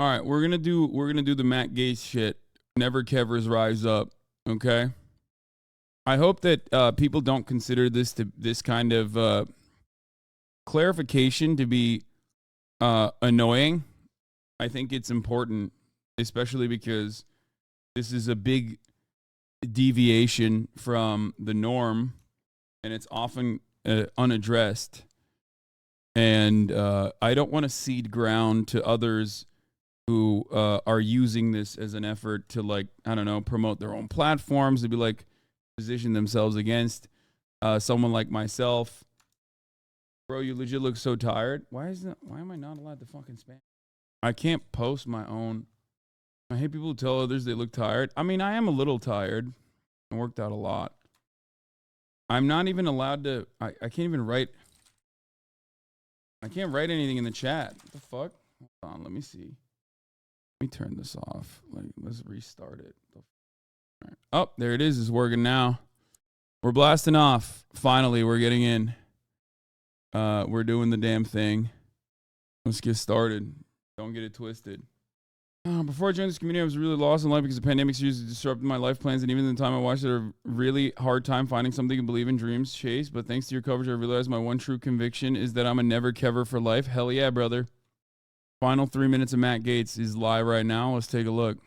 All right, we're gonna do the Matt Gaetz shit. Never Kevers rise up. Okay. I hope that people don't consider this kind of clarification to be annoying. I think it's important, especially because this is a big deviation from the norm, and it's often unaddressed. And I don't want to cede ground to others who are using this as an effort to, like, I don't know, promote their own platforms, to be like, position themselves against someone like myself. Bro, you legit look so tired. Why am I not allowed to fucking spam? I can't post my own. I hate people who tell others they look tired. I mean, I am a little tired. I worked out a lot. I'm not even allowed to. I can't even write. I can't write anything in the chat. What the fuck? Hold on, let me see. Let me turn this off. Let's restart it. Right. Oh, there it is. It's working now. We're blasting off. Finally, we're getting in. We're doing the damn thing. Let's get started. Don't get it twisted. Before I joined this community, I was really lost in life because the pandemic seriously disrupted my life plans, and even the time I watched it, I had a really hard time finding something to believe in, dreams, chase. But thanks to your coverage, I realized my one true conviction is that I'm a never kever for life. Hell yeah, brother. Final 3 minutes of Matt Gaetz is live right now. Let's take a look.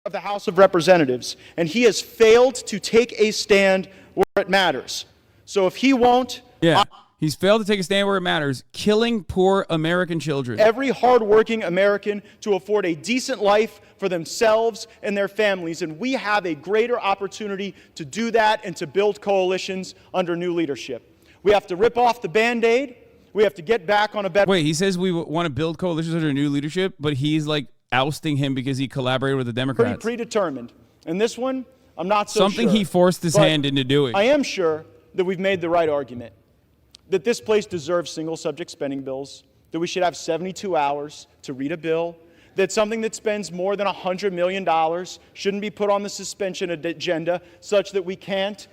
Of the House of Representatives, and he has failed to take a stand where it matters. So if he won't... Yeah. He's failed to take a stand where it matters, killing poor American children. Every hardworking American to afford a decent life for themselves and their families. And we have a greater opportunity to do that and to build coalitions under new leadership. We have to rip off the Band-Aid. We have to get back on a better... Wait, he says we want to build coalitions under new leadership, but he's like ousting him because he collaborated with the Democrats. Pretty predetermined. And this one, I'm not so Something sure. He forced his hand into doing. I am sure that we've made the right argument. That this place deserves single-subject spending bills, that we should have 72 hours to read a bill, that something that spends more than $100 million shouldn't be put on the suspension agenda such that we can't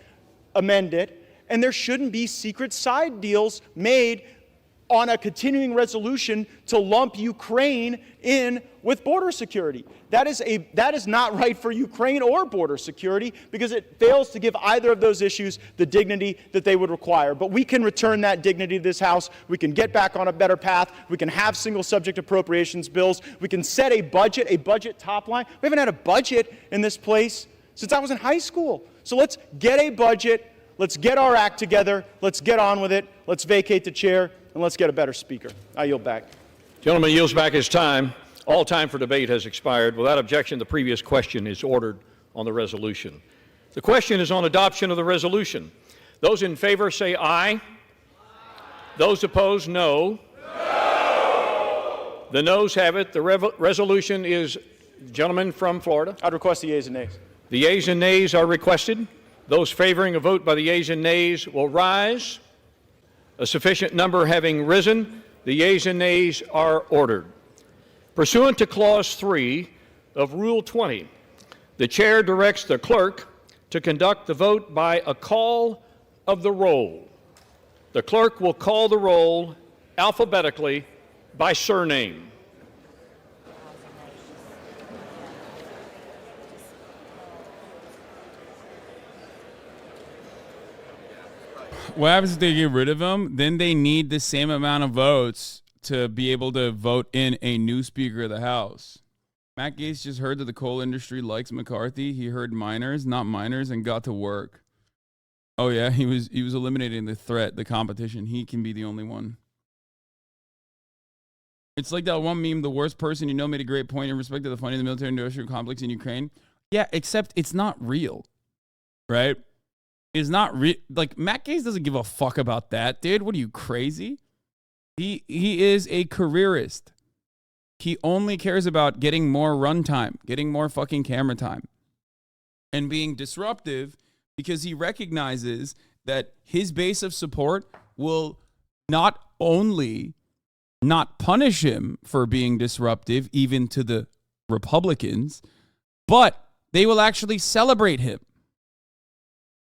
amend it, and there shouldn't be secret side deals made on a continuing resolution to lump Ukraine in with border security. That is not right for Ukraine or border security because it fails to give either of those issues the dignity that they would require. But we can return that dignity to this House. We can get back on a better path. We can have single subject appropriations bills. We can set a budget top line. We haven't had a budget in this place since I was in high school. So let's get a budget. Let's get our act together. Let's get on with it. Let's vacate the chair. And let's get a better speaker. I yield back. Gentleman yields back his time. All time for debate has expired. Without objection, the previous question is ordered on the resolution. The question is on adoption of the resolution. Those in favor say aye. Aye. Those opposed, no. No. The noes have it. The resolution is, gentleman from Florida. I'd request the yeas and nays. The yeas and nays are requested. Those favoring a vote by the yeas and nays will rise. A sufficient number having risen, the yeas and nays are ordered. Pursuant to Clause 3 of Rule 20, the chair directs the clerk to conduct the vote by a call of the roll. The clerk will call the roll alphabetically by surname. What happens if they get rid of him? Then they need the same amount of votes to be able to vote in a new Speaker of the House. Matt Gaetz just heard that the coal industry likes McCarthy. He heard miners, not miners, and got to work. Oh yeah, he was eliminating the threat, the competition. He can be the only one. It's like that one meme, the worst person you know made a great point in respect to the funding of the military-industrial complex in Ukraine. Yeah, except it's not real, right? Is not like Matt Gaetz doesn't give a fuck about that, dude. What are you, crazy? He is a careerist. He only cares about getting more runtime, getting more fucking camera time, and being disruptive because he recognizes that his base of support will not only not punish him for being disruptive, even to the Republicans, but they will actually celebrate him.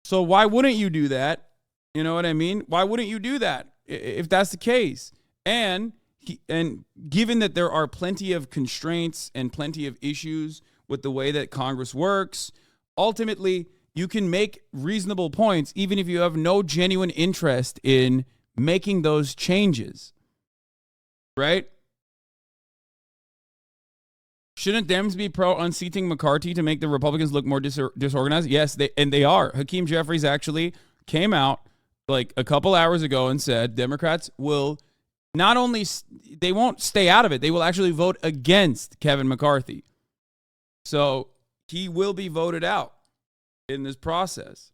So why wouldn't you do that? You know what I mean? Why wouldn't you do that if that's the case? And and given that there are plenty of constraints and plenty of issues with the way that Congress works, ultimately you can make reasonable points even if you have no genuine interest in making those changes, right? Shouldn't Dems be pro unseating McCarthy to make the Republicans look more disorganized? Yes, they are. Hakeem Jeffries actually came out like a couple hours ago and said Democrats will not only, they won't stay out of it, they will actually vote against Kevin McCarthy. So he will be voted out in this process.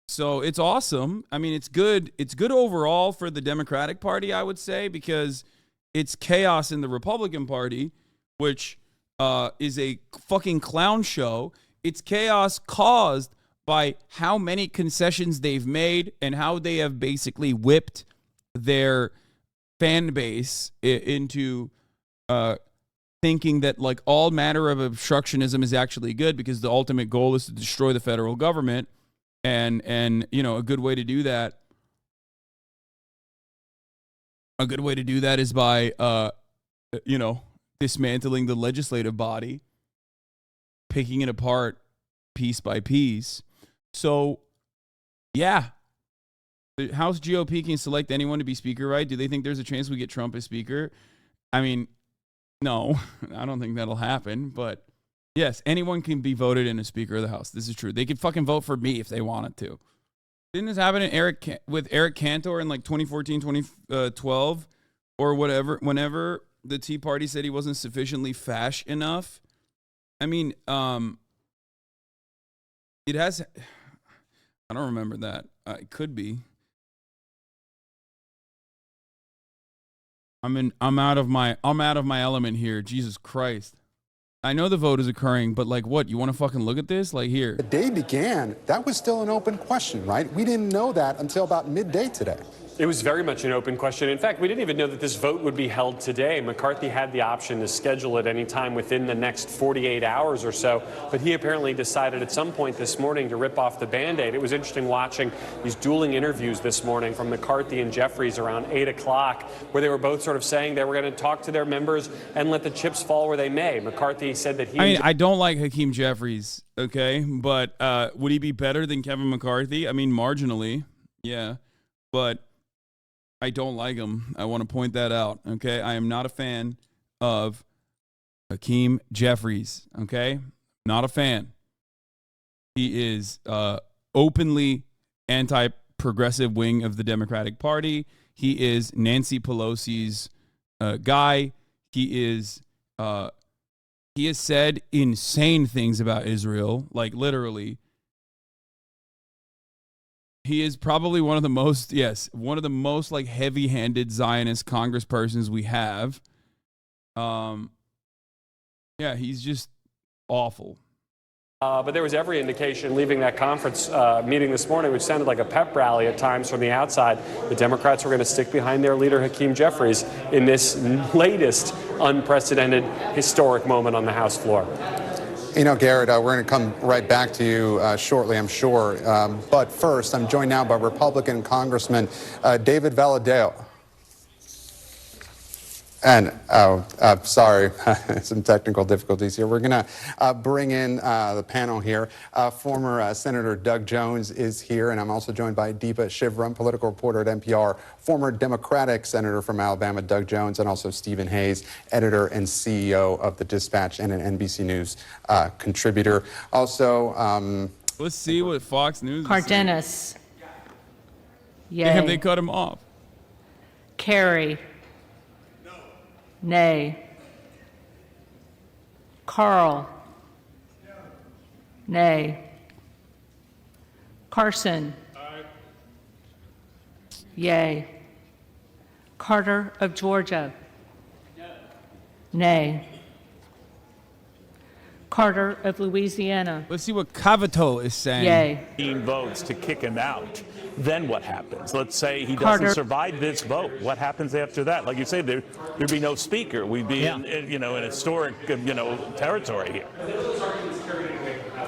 So it's awesome. I mean, it's good. It's good overall for the Democratic Party, I would say, because it's chaos in the Republican Party, which is a fucking clown show. It's chaos caused by how many concessions they've made and how they have basically whipped their fan base into thinking that like all manner of obstructionism is actually good because the ultimate goal is to destroy the federal government. And you know, a good way to do that is by you know, dismantling the legislative body, picking it apart piece by piece. So yeah, the House GOP can select anyone to be speaker, right? Do they think there's a chance we get Trump as speaker? I mean, no, I don't think that'll happen, but yes, anyone can be voted in as Speaker of the House. This is true. They could fucking vote for me if they wanted to. Didn't this happen with Eric Cantor in like 2014, 2012 or whatever, whenever the Tea Party said he wasn't sufficiently fash enough? I mean, it has, I don't remember that. It could be. I'm out of my element here. Jesus Christ. I know the vote is occurring, but like what? You want to fucking look at this? Like here. The day began, that was still an open question, right? We didn't know that until about midday today. It was very much an open question. In fact, we didn't even know that this vote would be held today. McCarthy had the option to schedule it any time within the next 48 hours or so, but he apparently decided at some point this morning to rip off the Band-Aid. It was interesting watching these dueling interviews this morning from McCarthy and Jeffries around 8 o'clock, where they were both sort of saying they were going to talk to their members and let the chips fall where they may. McCarthy said that he... I mean, I don't like Hakeem Jeffries, okay? But would he be better than Kevin McCarthy? I mean, marginally, yeah. But I don't like him. I want to point that out, okay? I am not a fan of Hakeem Jeffries, okay? Not a fan. He is openly anti-progressive wing of the Democratic Party. He is Nancy Pelosi's guy. He has said insane things about Israel, like literally. He is probably one of the most like heavy-handed Zionist congresspersons we have. Yeah, he's just awful. But there was every indication leaving that conference meeting this morning, which sounded like a pep rally at times from the outside, the Democrats were going to stick behind their leader, Hakeem Jeffries, in this latest unprecedented historic moment on the House floor. You know, Garrett, we're going to come right back to you shortly, I'm sure. But first, I'm joined now by Republican Congressman David Valadao. And, sorry, some technical difficulties here. We're going to bring in the panel here. Former Senator Doug Jones is here, and I'm also joined by Deepa Shivram, political reporter at NPR, former Democratic Senator from Alabama, Doug Jones, and also Stephen Hayes, editor and CEO of The Dispatch and an NBC News contributor. Also, let's see what Fox News is Cardenas. Yay. Damn, they cut him off. Kerry. Nay. Carl. Nay. Carson. Yay. Carter of Georgia. Nay. Carter of Louisiana. Let's see what Cavato is saying. Yay. 15 votes to kick him out. Then what happens? Let's say he Carter. doesn't survive this vote. What happens after that? Like you say, there'd be no speaker. We'd be in historic, territory here.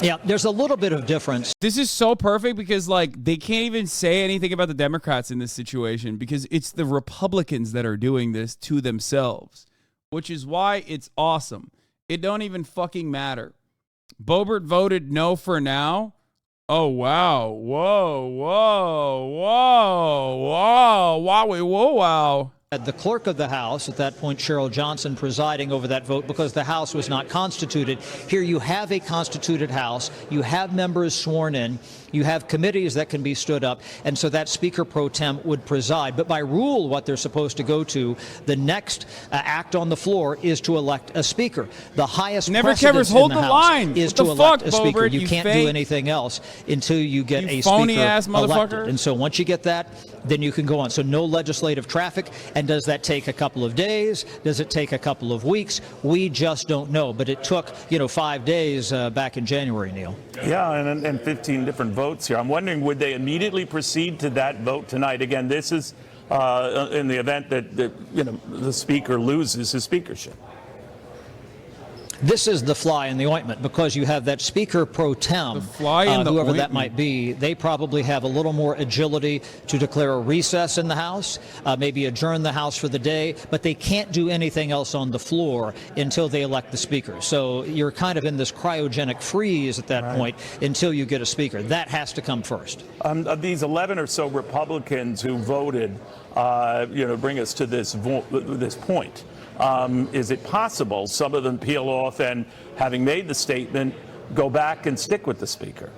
Yeah, there's a little bit of difference. This is so perfect because, like, they can't even say anything about the Democrats in this situation because it's the Republicans that are doing this to themselves, which is why it's awesome. It don't even fucking matter. Boebert voted no for now. Oh, wow. Whoa, whoa, whoa, whoa, wowie, whoa, wow. The clerk of the House, at that point Cheryl Johnson, presiding over that vote because the House was not constituted. Here you have a constituted House. You have members sworn in. You have committees that can be stood up. And so that Speaker pro tem would preside. But by rule, what they're supposed to go to, the next act on the floor is to elect a Speaker. The highest precedence in the House is to elect a Speaker. You can't do anything else until you get a Speaker elected. And so once you get that, then you can go on. So no legislative traffic. And does that take a couple of days? Does it take a couple of weeks? We just don't know. But it took, 5 days back in January, Neil. Yeah, and 15 different votes here. I'm wondering, would they immediately proceed to that vote tonight? Again, this is in the event that the Speaker loses his speakership. This is the fly in the ointment because you have that Speaker pro tem, whoever that might be. They probably have a little more agility to declare a recess in the House, maybe adjourn the House for the day, but they can't do anything else on the floor until they elect the Speaker. So you're kind of in this cryogenic freeze at that point until you get a Speaker. That has to come first. Of these 11 or so Republicans who voted, bring us to this point. Is it possible some of them peel off and, having made the statement, go back and stick with the Speaker?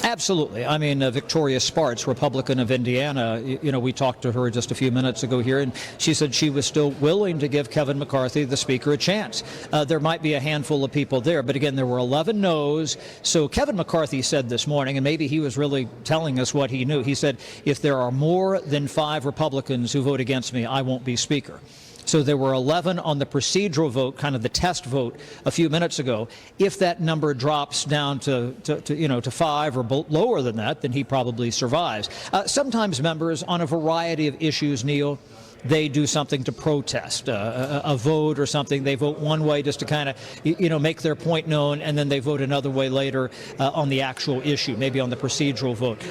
Absolutely. I mean, Victoria Spartz, Republican of Indiana, we talked to her just a few minutes ago here, and she said she was still willing to give Kevin McCarthy, the Speaker, a chance. There might be a handful of people there, but again, there were 11 no's. So Kevin McCarthy said this morning, and maybe he was really telling us what he knew. He said, if there are more than 5 Republicans who vote against me, I won't be Speaker. So there were 11 on the procedural vote, kind of the test vote, a few minutes ago. If that number drops down to 5 or lower than that, then he probably survives. Sometimes members, on a variety of issues, Neil, they do something to protest, a vote or something. They vote one way just to kind of, make their point known, and then they vote another way later on the actual issue, maybe on the procedural vote.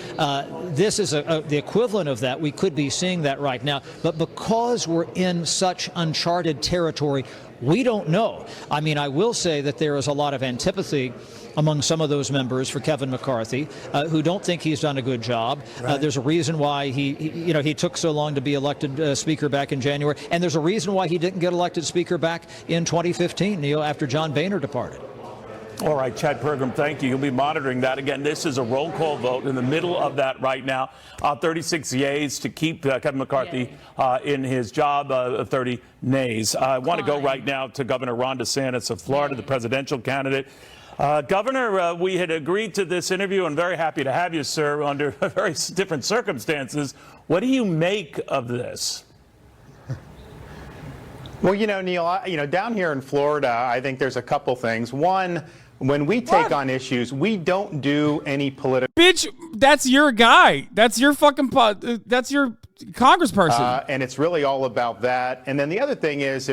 This is the equivalent of that. We could be seeing that right now. But because we're in such uncharted territory, we don't know. I mean, I will say that there is a lot of antipathy among some of those members for Kevin McCarthy, who don't think he's done a good job. There's a reason why he took so long to be elected Speaker back in January, and there's a reason why he didn't get elected Speaker back in 2015, Neil, after John Boehner departed. All right, Chad Pergram, thank you. You'll be monitoring that. Again, this is a roll call vote in the middle of that right now. 36 yeas to keep Kevin McCarthy in his job, 30 nays. I want to go right now to Governor Ron DeSantis of Florida, the presidential candidate. Governor, we had agreed to this interview and very happy to have you, sir, under very different circumstances. What do you make of this? Well, Neil, down here in Florida, I think there's a couple things. One, when we take on issues, we don't do any political. Bitch, that's your guy. That's your fucking that's your congressperson. And it's really all about that. And then the other thing is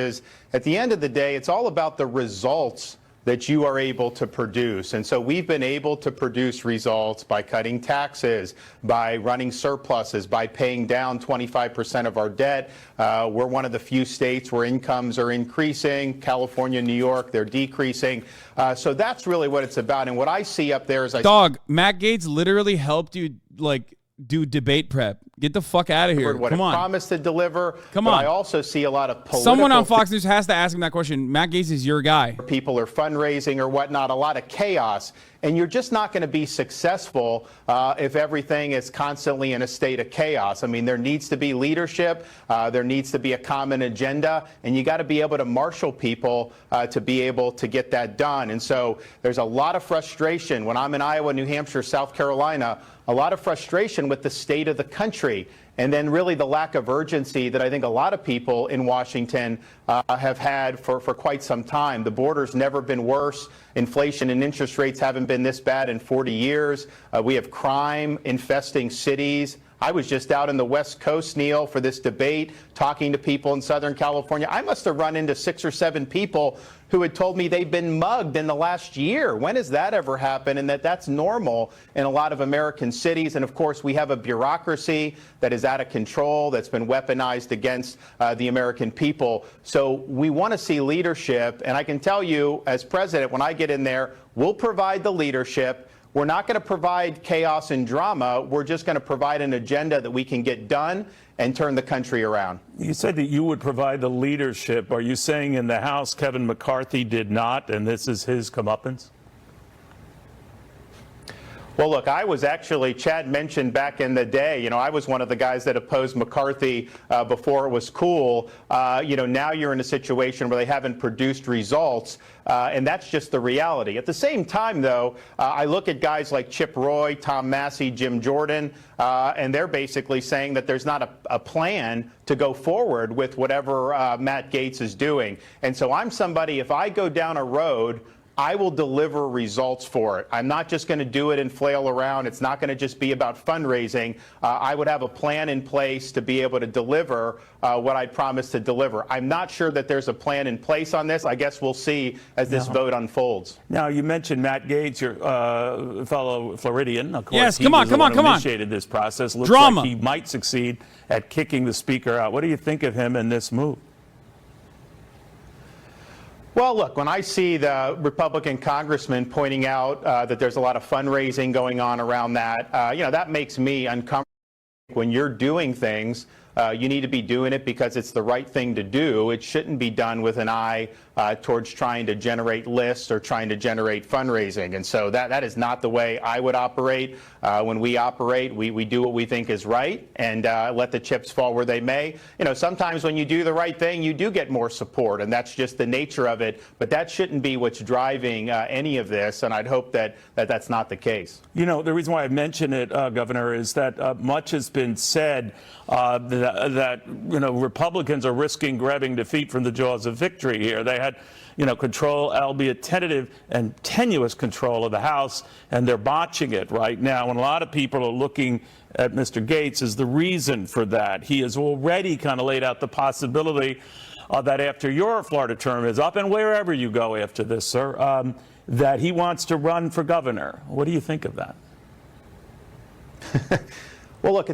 at the end of the day, it's all about the results that you are able to produce. And so we've been able to produce results by cutting taxes, by running surpluses, by paying down 25% of our debt. We're one of the few states where incomes are increasing. California, New York, they're decreasing. So that's really what it's about. And what I see up there is Matt Gaetz literally helped you do debate prep. Get the fuck out of here. What Come it on. promised to deliver. Come but on. I also see a lot of political. Someone on Fox News has to ask him that question. Matt Gaetz is your guy. People are fundraising or whatnot, a lot of chaos. And you're just not going to be successful if everything is constantly in a state of chaos. I mean, there needs to be leadership. There needs to be a common agenda. And you got to be able to marshal people to be able to get that done. And so there's a lot of frustration when I'm in Iowa, New Hampshire, South Carolina, a lot of frustration with the state of the country. And then really the lack of urgency that I think a lot of people in Washington have had for quite some time. The border's never been worse. Inflation and interest rates haven't been this bad in 40 years. We have crime infesting cities. I was just out in the West Coast, Neil, for this debate, talking to people in Southern California. I must have run into 6 or 7 people who had told me they've been mugged in the last year. When has that ever happened? And that's normal in a lot of American cities. And of course, we have a bureaucracy that is out of control, that's been weaponized against the American people. So we want to see leadership. And I can tell you, as president, when I get in there, we'll provide the leadership. We're not going to provide chaos and drama. We're just going to provide an agenda that we can get done and turn the country around. You said that you would provide the leadership. Are you saying in the House Kevin McCarthy did not, and this is his comeuppance? Well, look, I was actually, Chad mentioned back in the day, I was one of the guys that opposed McCarthy before it was cool. Now you're in a situation where they haven't produced results, and that's just the reality. At the same time, though, I look at guys like Chip Roy, Tom Massey, Jim Jordan, and they're basically saying that there's not a plan to go forward with whatever Matt Gaetz is doing. And so I'm somebody, if I go down a road, I will deliver results for it. I'm not just going to do it and flail around. It's not going to just be about fundraising. I would have a plan in place to be able to deliver what I promised to deliver. I'm not sure that there's a plan in place on this. I guess we'll see as this vote unfolds. Now, you mentioned Matt Gaetz, your fellow Floridian. Of course, yes, come on. Initiated this process. Looks Drama. like he might succeed at kicking the speaker out. What do you think of him in this move? Well, look, when I see the Republican congressman pointing out that there's a lot of fundraising going on around that, that makes me uncomfortable. When you're doing things, you need to be doing it because it's the right thing to do. It shouldn't be done with an eye towards trying to generate lists or trying to generate fundraising. And so that is not the way I would operate. When we operate, we do what we think is right and let the chips fall where they may. Sometimes when you do the right thing, you do get more support, and that's just the nature of it. But that shouldn't be what's driving any of this, and I'd hope that that's not the case. The reason why I mention it, Governor, is that much has been said that Republicans are risking grabbing defeat from the jaws of victory here. They had control, albeit tentative and tenuous control of the House, and they're botching it right now. And a lot of people are looking at Mr. Gaetz as the reason for that. He has already kind of laid out the possibility that after your Florida term is up, and wherever you go after this, sir, that he wants to run for governor. What do you think of that? Well, look,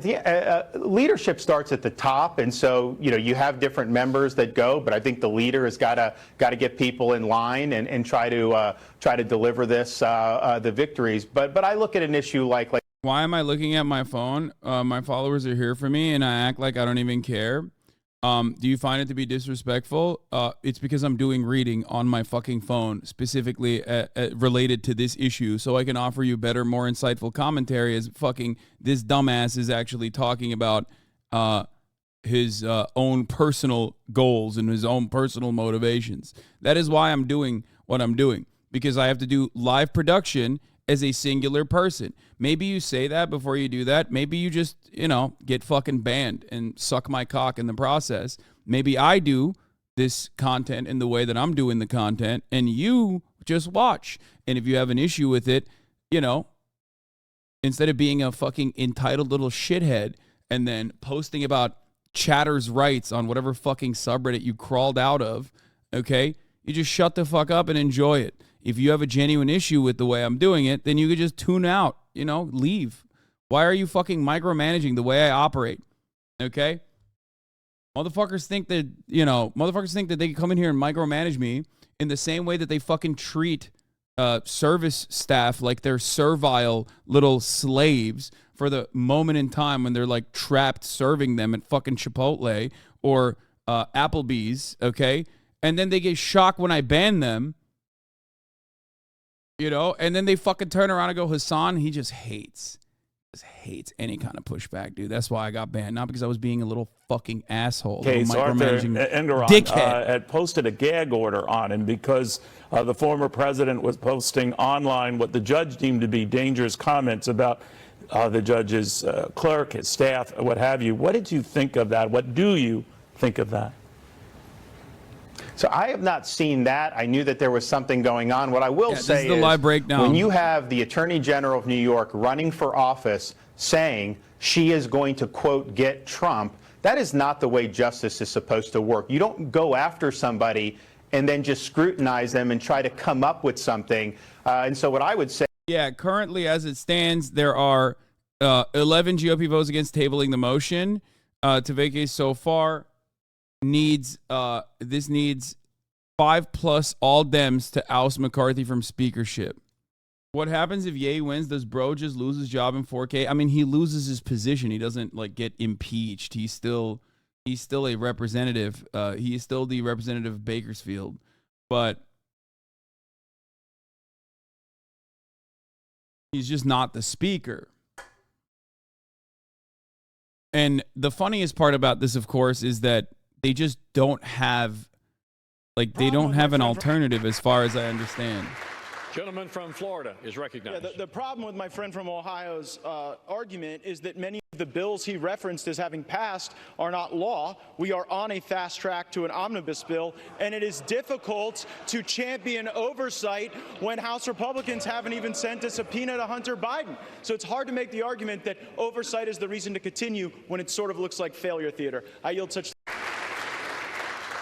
leadership starts at the top, and so you have different members that go. But I think the leader has got to get people in line and try to deliver the victories. But I look at an issue like. Why am I looking at my phone? My followers are here for me, and I act like I don't even care. Do you find it to be disrespectful? It's because I'm doing reading on my fucking phone, specifically related to this issue, so I can offer you better, more insightful commentary as fucking this dumbass is actually talking about his own personal goals and his own personal motivations. That is why I'm doing what I'm doing, because I have to do live production as a singular person. Maybe you say that before you do that. Maybe you just, get fucking banned and suck my cock in the process. Maybe I do this content in the way that I'm doing the content, and you just watch. And if you have an issue with it, instead of being a fucking entitled little shithead and then posting about chatter's rights on whatever fucking subreddit you crawled out of, okay, you just shut the fuck up and enjoy it. If you have a genuine issue with the way I'm doing it, then you could just tune out, leave. Why are you fucking micromanaging the way I operate? Okay? Motherfuckers think that they can come in here and micromanage me in the same way that they fucking treat service staff like they're servile little slaves for the moment in time when they're like trapped serving them at fucking Chipotle or Applebee's, okay? And then they get shocked when I ban them. And then they fucking turn around and go, Hassan, he just hates any kind of pushback, dude. That's why I got banned, not because I was being a little fucking asshole. Case Arthur Engeron had posted a gag order on him because the former president was posting online what the judge deemed to be dangerous comments about the judge's clerk, his staff, what have you. What did you think of that? What do you think of that? So I have not seen that. I knew that there was something going on. What I will say this is the live breakdown. when you have the Attorney General of New York running for office saying she is going to, quote, get Trump, that is not the way justice is supposed to work. You don't go after somebody and then just scrutinize them and try to come up with something. And so what I would say. Yeah, currently as it stands, there are 11 GOP votes against tabling the motion to vacate so far. This needs 5+ all Dems to oust McCarthy from speakership. What happens if Ye wins? Does Bro just lose his job in 4K? I mean, he loses his position. He doesn't like get impeached. He's still a representative. He is still the representative of Bakersfield, but he's just not the speaker. And the funniest part about this, of course, is that they just don't have, they don't have an alternative as far as I understand. Gentleman from Florida is recognized. Yeah, the problem with my friend from Ohio's argument is that many of the bills he referenced as having passed are not law. We are on a fast track to an omnibus bill, and it is difficult to champion oversight when House Republicans haven't even sent a subpoena to Hunter Biden. So it's hard to make the argument that oversight is the reason to continue when it sort of looks like failure theater. I yield such.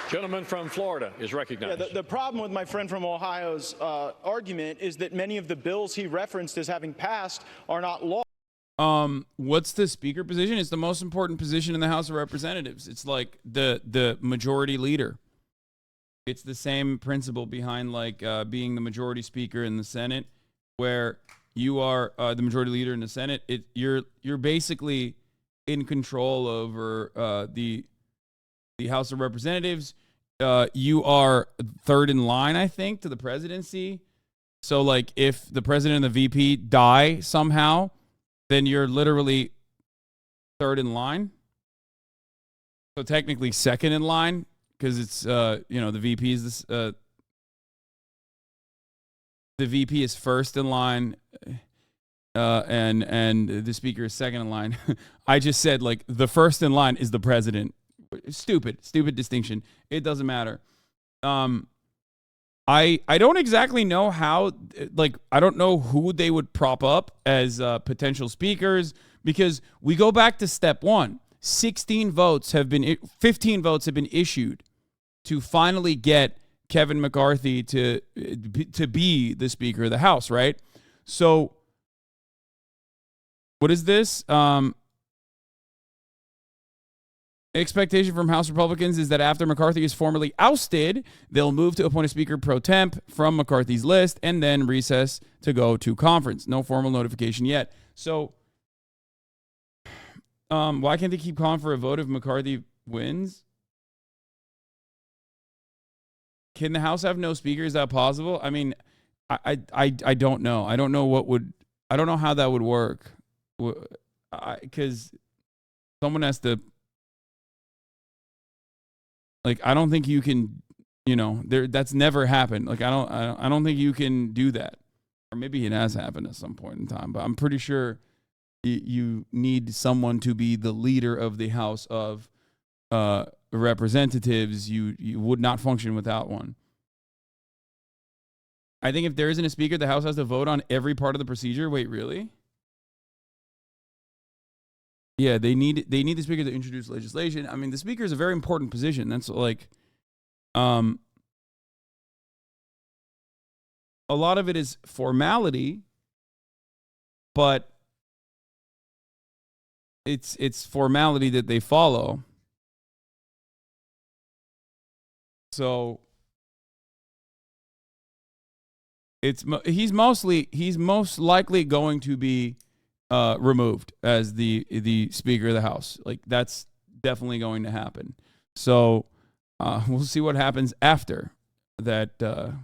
Gentleman from Florida is recognized. Yeah, the problem with my friend from Ohio's argument is that many of the bills he referenced as having passed are not law. What's the speaker position? It's the most important position in the House of Representatives. It's like the majority leader. It's the same principle behind being the majority speaker in the Senate, where you are the majority leader in the Senate. You're basically in control over the House of Representatives. You are third in line, I think, to the presidency. So, if the president and the VP die somehow, then you're literally third in line. So technically second in line, because it's the VP is this. The VP is first in line, and the speaker is second in line. I just said the first in line is the president. Stupid distinction. It doesn't matter. I don't exactly know how, I don't know who they would prop up as potential speakers, because we go back to step one. 15 votes have been issued to finally get Kevin McCarthy to be the Speaker of the House, right? So what is this? Expectation from House Republicans is that after McCarthy is formally ousted, they'll move to appoint a Speaker pro temp from McCarthy's list and then recess to go to conference. No formal notification yet. So why can't they keep calling for a vote if McCarthy wins? Can the House have no Speaker? Is that possible? I mean, I don't know. I don't know how that would work. Because someone has to. I don't think you can, that's never happened. I don't think you can do that. Or maybe it has happened at some point in time, but I'm pretty sure you need someone to be the leader of the House of Representatives. You would not function without one. I think if there isn't a speaker, the House has to vote on every part of the procedure. Wait, really? Yeah, they need the speaker to introduce legislation. I mean, the speaker is a very important position. That's a lot of it is formality, but it's formality that they follow. So he's most likely going to be removed as the Speaker of the House. That's definitely going to happen. So we'll see what happens after that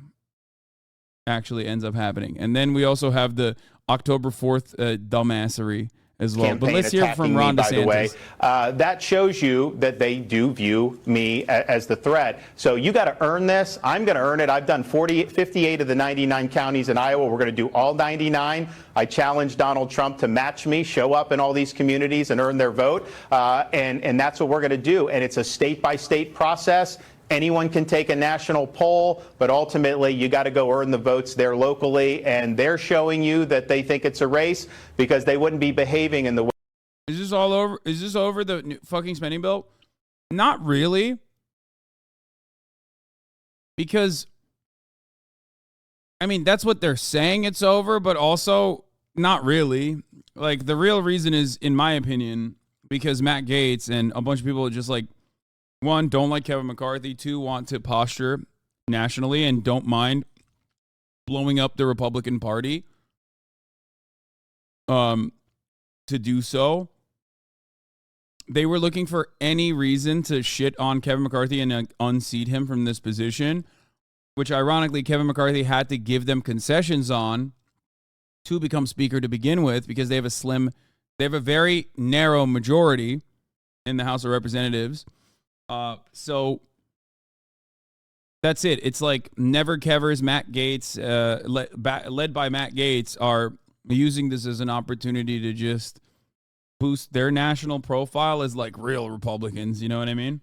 actually ends up happening. And then we also have the October 4th dumbassery as well. But let's hear from Ron DeSantis. By the way, that shows you that they do view me as the threat. So you got to earn this. I'm going to earn it. I've done 58 of the 99 counties in Iowa. We're going to do all 99. I challenge Donald Trump to match me, show up in all these communities and earn their vote. And that's what we're going to do. And it's a state-by-state process. Anyone can take a national poll, but ultimately you got to go earn the votes there locally, and they're showing you that they think it's a race because they wouldn't be behaving in the way. Is this all over? Is this over the fucking spending bill? Not really. Because, I mean, that's what they're saying it's over, but also not really. Like, the real reason is, in my opinion, because Matt Gaetz and a bunch of people are just like, one, don't like Kevin McCarthy. Two, want to posture nationally and don't mind blowing up the Republican Party to do so. They were looking for any reason to shit on Kevin McCarthy and unseat him from this position, which ironically Kevin McCarthy had to give them concessions on to become speaker to begin with, because they have a very narrow majority in the House of Representatives. So that's it. It's like Never Kevers, Matt Gaetz, led by Matt Gaetz, are using this as an opportunity to just boost their national profile as like real Republicans. You know what I mean?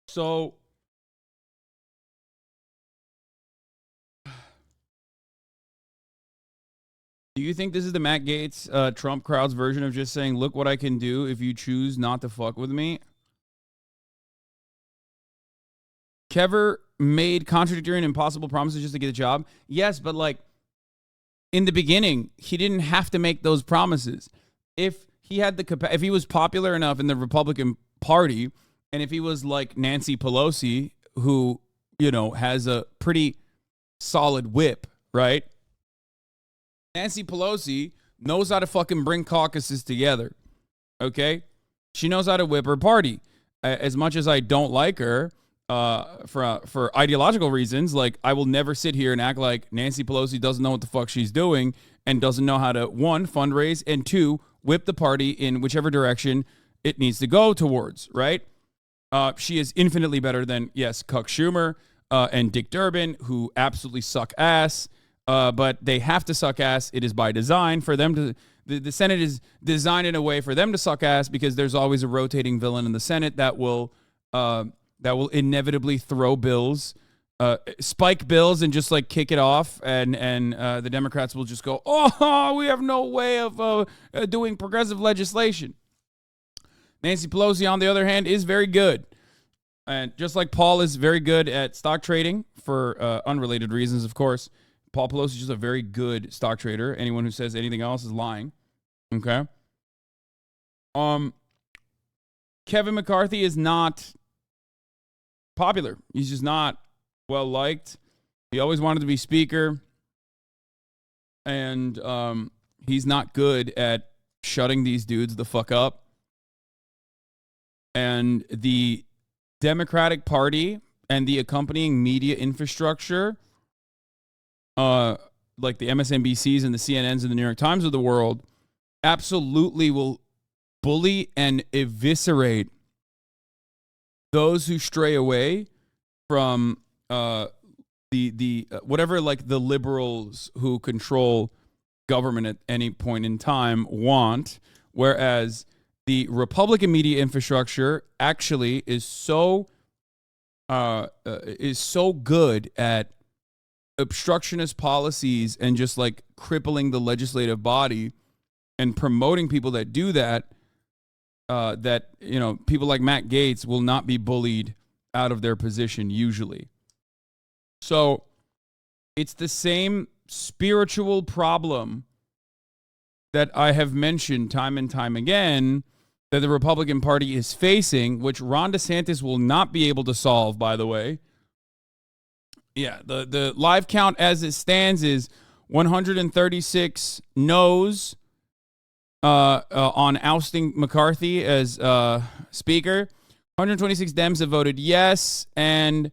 So do you think this is the Matt Gaetz, Trump crowd's version of just saying, look what I can do if you choose not to fuck with me? Kever made contradictory and impossible promises just to get a job. Yes, but like in the beginning, he didn't have to make those promises. If he had if he was popular enough in the Republican Party, and if he was like Nancy Pelosi, who, you know, has a pretty solid whip, right? Nancy Pelosi knows how to fucking bring caucuses together, okay? She knows how to whip her party. As much as I don't like her for ideological reasons, like I will never sit here and act like Nancy Pelosi doesn't know what the fuck she's doing and doesn't know how to, one, fundraise, and two, whip the party in whichever direction it needs to go towards, right? She is infinitely better than, yes, Chuck Schumer and Dick Durbin, who absolutely suck ass. But they have to suck ass. It is by design for them to. The Senate is designed in a way for them to suck ass because there's always a rotating villain in the Senate that will inevitably throw bills, spike bills, and just like kick it off, and the Democrats will just go, oh, we have no way of doing progressive legislation. Nancy Pelosi, on the other hand, is very good. And just like Paul is very good at stock trading for unrelated reasons, of course. Paul Pelosi is just a very good stock trader. Anyone who says anything else is lying. Okay. Kevin McCarthy is not popular. He's just not well liked. He always wanted to be speaker. And he's not good at shutting these dudes the fuck up. And the Democratic Party and the accompanying media infrastructure, like the MSNBCs and the CNNs and the New York Times of the world, absolutely will bully and eviscerate those who stray away from the whatever, like the liberals who control government at any point in time want, whereas the Republican media infrastructure actually is so good at obstructionist policies and just like crippling the legislative body and promoting people that do that, that, you know, people like Matt Gaetz will not be bullied out of their position usually. So it's the same spiritual problem that I have mentioned time and time again that the Republican Party is facing, which Ron DeSantis will not be able to solve, by the way. Yeah, the live count as it stands is 136 no's on ousting McCarthy as speaker. 126 Dems have voted yes, and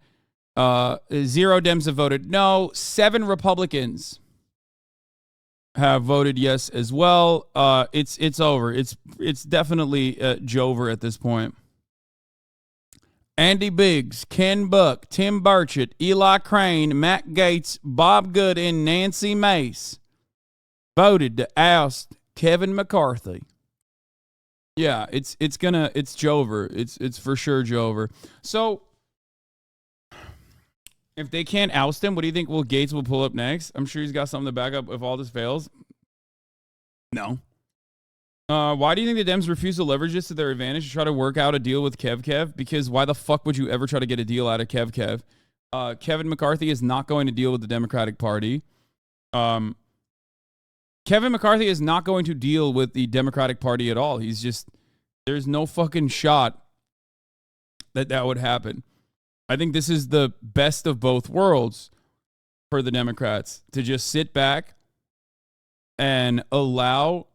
0 Dems have voted no. 7 Republicans have voted yes as well. It's over. It's definitely Jover at this point. Andy Biggs, Ken Buck, Tim Burchett, Eli Crane, Matt Gaetz, Bob Good, and Nancy Mace voted to oust Kevin McCarthy. Yeah, it's Jover. It's for sure Jover. So if they can't oust him, what do you think Will Gates will pull up next? I'm sure he's got something to back up if all this fails. No. Why do you think the Dems refuse to leverage this to their advantage to try to work out a deal with Kev? Because why the fuck would you ever try to get a deal out of Kev? Kevin McCarthy is not going to deal with the Democratic Party. Kevin McCarthy is not going to deal with the Democratic Party at all. There's no fucking shot that would happen. I think this is the best of both worlds for the Democrats to just sit back and allow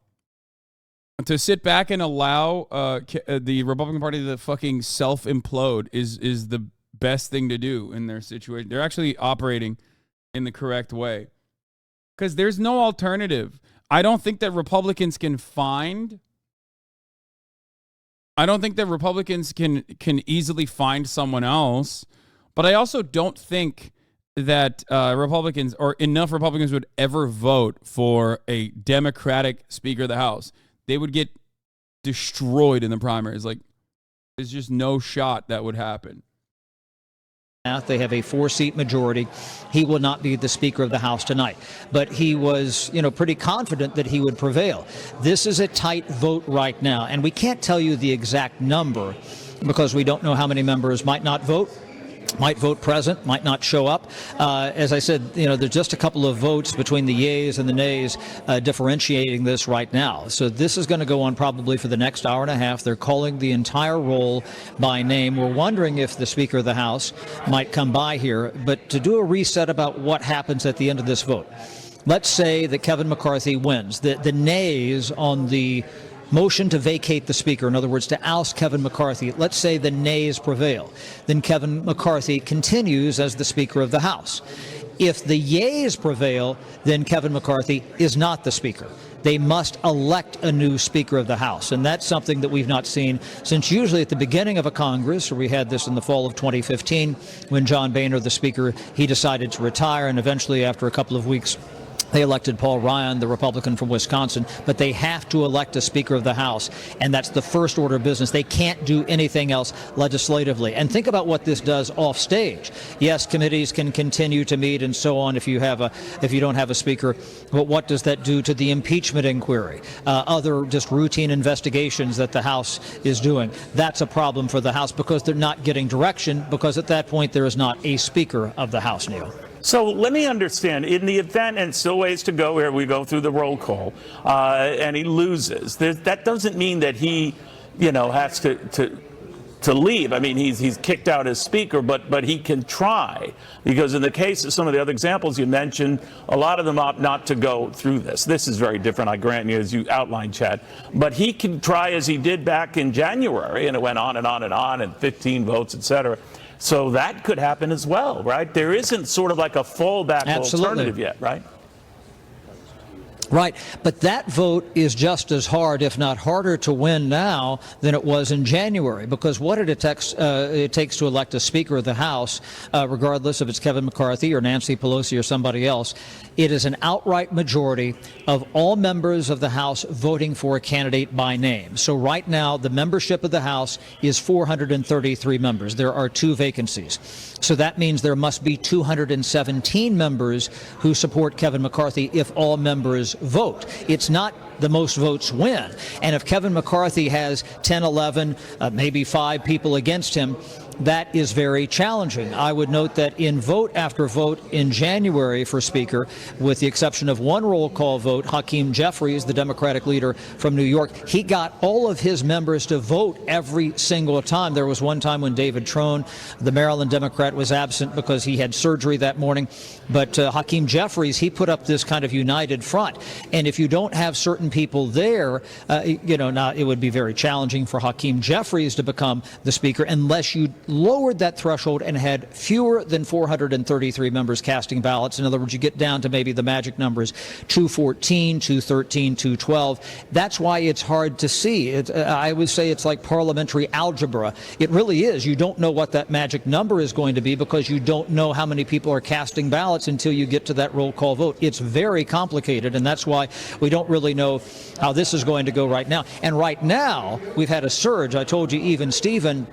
the Republican Party to fucking self-implode is the best thing to do in their situation. They're actually operating in the correct way because there's no alternative. I don't think that Republicans can easily find someone else, but I also don't think that Republicans or enough Republicans would ever vote for a Democratic Speaker of the House. They would get destroyed in the primaries. Like, there's just no shot that would happen. They have a 4-seat majority. He will not be the Speaker of the House tonight, but he was, pretty confident that he would prevail. This is a tight vote right now, and we can't tell you the exact number because we don't know how many members might not vote. Might vote present, might not show up. As I said, there's just a couple of votes between the yeas and the nays differentiating this right now. So this is going to go on probably for the next hour and a half. They're calling the entire roll by name. We're wondering if the Speaker of the House might come by here. But to do a reset about what happens at the end of this vote, let's say that Kevin McCarthy wins. The nays on the motion to vacate the Speaker, in other words, to oust Kevin McCarthy, let's say the nays prevail. Then Kevin McCarthy continues as the Speaker of the House. If the yeas prevail, then Kevin McCarthy is not the Speaker. They must elect a new Speaker of the House. And that's something that we've not seen since usually at the beginning of a Congress, or we had this in the fall of 2015 when John Boehner, the Speaker, he decided to retire, and eventually after a couple of weeks they elected Paul Ryan, the Republican from Wisconsin, but they have to elect a Speaker of the House, and that's the first order of business. They can't do anything else legislatively. And think about what this does off stage. Yes, committees can continue to meet and so on if you don't have a Speaker, but what does that do to the impeachment inquiry? Other just routine investigations that the House is doing. That's a problem for the House because they're not getting direction, because at that point there is not a Speaker of the House, Neil. So let me understand, in the event, and still ways to go here, we go through the roll call, and he loses. That doesn't mean that he, has to leave. I mean, he's kicked out as Speaker, but he can try. Because in the case of some of the other examples you mentioned, a lot of them opt not to go through this. This is very different, I grant you, as you outlined, Chad. But he can try as he did back in January, and it went on and on and on, and 15 votes, et cetera. So that could happen as well, right? There isn't sort of like a fallback alternative yet, right? Right. But that vote is just as hard, if not harder, to win now than it was in January, because what it takes to elect a Speaker of the House, regardless if it's Kevin McCarthy or Nancy Pelosi or somebody else, it is an outright majority of all members of the House voting for a candidate by name. So right now, the membership of the House is 433 members. There are 2 vacancies. So that means there must be 217 members who support Kevin McCarthy if all members vote. It's not the most votes win. And if Kevin McCarthy has 10, 11, maybe 5 people against him, that is very challenging. I would note that in vote after vote in January for Speaker, with the exception of one roll call vote, Hakeem Jeffries, the Democratic leader from New York, he got all of his members to vote every single time. There was one time when David Trone, the Maryland Democrat, was absent because he had surgery that morning. But Hakeem Jeffries, he put up this kind of united front. And if you don't have certain people there, now it would be very challenging for Hakeem Jeffries to become the Speaker unless you lowered that threshold and had fewer than 433 members casting ballots. In other words, you get down to maybe the magic numbers 214, 213, 212. That's why it's hard to see. I would say it's like parliamentary algebra. It really is. You don't know what that magic number is going to be because you don't know how many people are casting ballots until you get to that roll call vote. It's very complicated, and that's why we don't really know know how this is going to go right now. And right now, we've had a surge. I told you, even Stephen,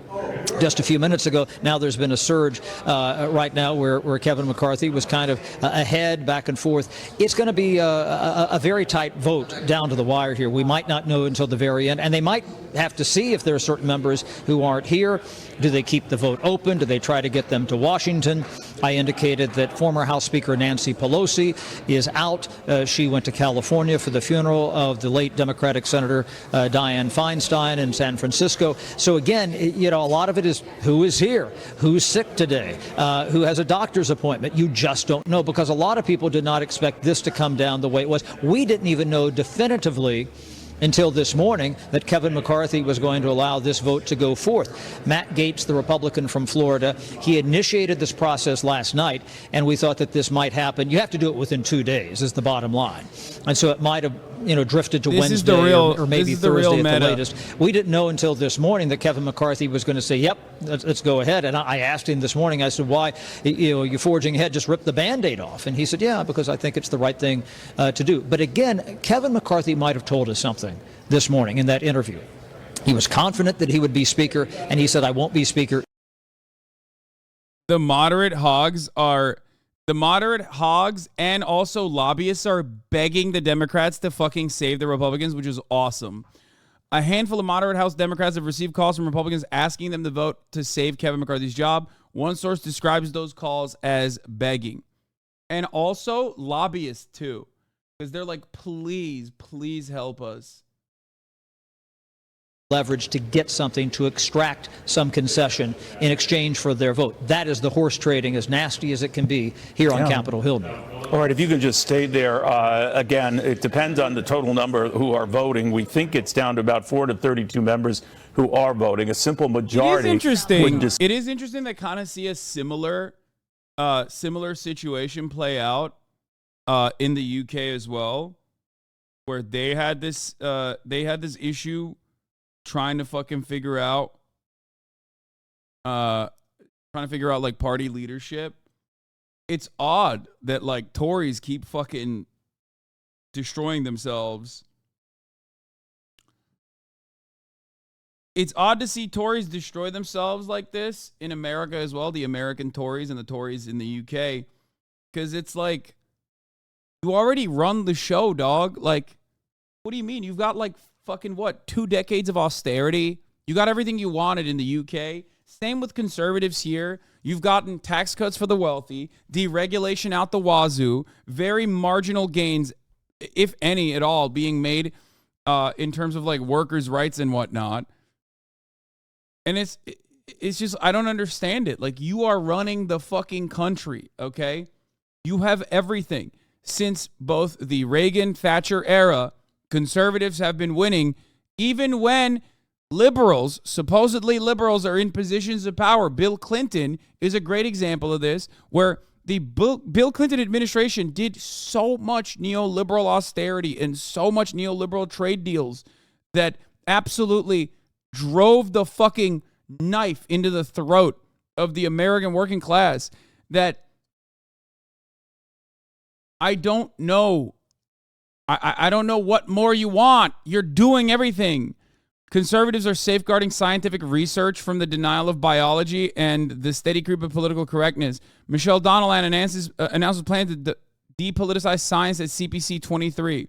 just a few minutes ago, now there's been a surge right now where Kevin McCarthy was kind of ahead, back and forth. It's going to be a very tight vote down to the wire here. We might not know until the very end, and they might have to see if there are certain members who aren't here. Do they keep the vote open? Do they try to get them to Washington? I indicated that former House Speaker Nancy Pelosi is out. She went to California for the funeral of the late Democratic Senator Dianne Feinstein in San Francisco. So again, a lot of it is who is here, who's sick today, who has a doctor's appointment. You just don't know, because a lot of people did not expect this to come down the way it was. We didn't even know definitively until this morning that Kevin McCarthy was going to allow this vote to go forth. Matt Gaetz, the Republican from Florida, he initiated this process last night, and we thought that this might happen. You have to do it within 2 days, is the bottom line. And so it might have drifted to Wednesday or maybe Thursday at the latest. We didn't know until this morning that Kevin McCarthy was going to say, yep, let's go ahead. And I asked him this morning, I said, why, you're forging ahead, just rip the Band-Aid off. And he said, yeah, because I think it's the right thing to do. But again, Kevin McCarthy might have told us something this morning in that interview. He was confident that he would be Speaker, and he said, I won't be Speaker. The moderate hogs and also lobbyists are begging the Democrats to fucking save the Republicans, which is awesome. A handful of moderate House Democrats have received calls from Republicans asking them to vote to save Kevin McCarthy's job. One source describes those calls as begging. And also lobbyists too, because they're like, please help us. Leverage to get something, to extract some concession in exchange for their vote. That is the horse trading, as nasty as it can be here on Capitol Hill now. All right, if you can just stay there. Again, it depends on the total number who are voting. We think it's down to about 4 to 32 members who are voting. A simple majority. It is interesting to kind of see a similar situation play out in the UK as well, where they had this issue trying to fucking figure out like party leadership. It's odd that like Tories keep fucking destroying themselves. It's odd to see Tories destroy themselves like this in America as well, the American Tories and the Tories in the UK, because it's like, you already run the show, dog. Like, what do you mean? You've got like fucking 2 decades of austerity. You got everything you wanted in the UK. Same with conservatives here. You've gotten tax cuts for the wealthy, deregulation out the wazoo, very marginal gains, if any at all, being made in terms of like workers' rights and whatnot. And it's just, I don't understand it. Like, you are running the fucking country, okay? You have everything. Since both the Reagan-Thatcher era, conservatives have been winning, even when liberals, supposedly liberals, are in positions of power. Bill Clinton is a great example of this, where the Bill Clinton administration did so much neoliberal austerity and so much neoliberal trade deals that absolutely drove the fucking knife into the throat of the American working class, that I don't know. I don't know what more you want. You're doing everything. Conservatives are safeguarding scientific research from the denial of biology and the steady creep of political correctness. Michelle Donelan announces plans to depoliticize science at CPC 23.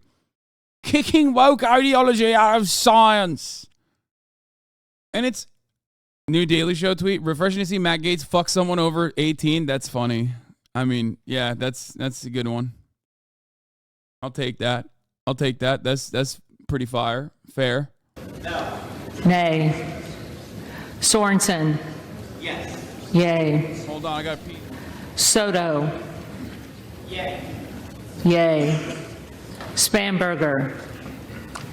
Kicking woke ideology out of science. And it's new Daily Show tweet. Refreshing to see Matt Gaetz fuck someone over 18. That's funny. I mean, yeah, that's a good one. I'll take that. That's pretty fair. Nay. Sorensen. Yes. Yay. Hold on, I got Pete. Soto. Yay. Yay. Spamberger.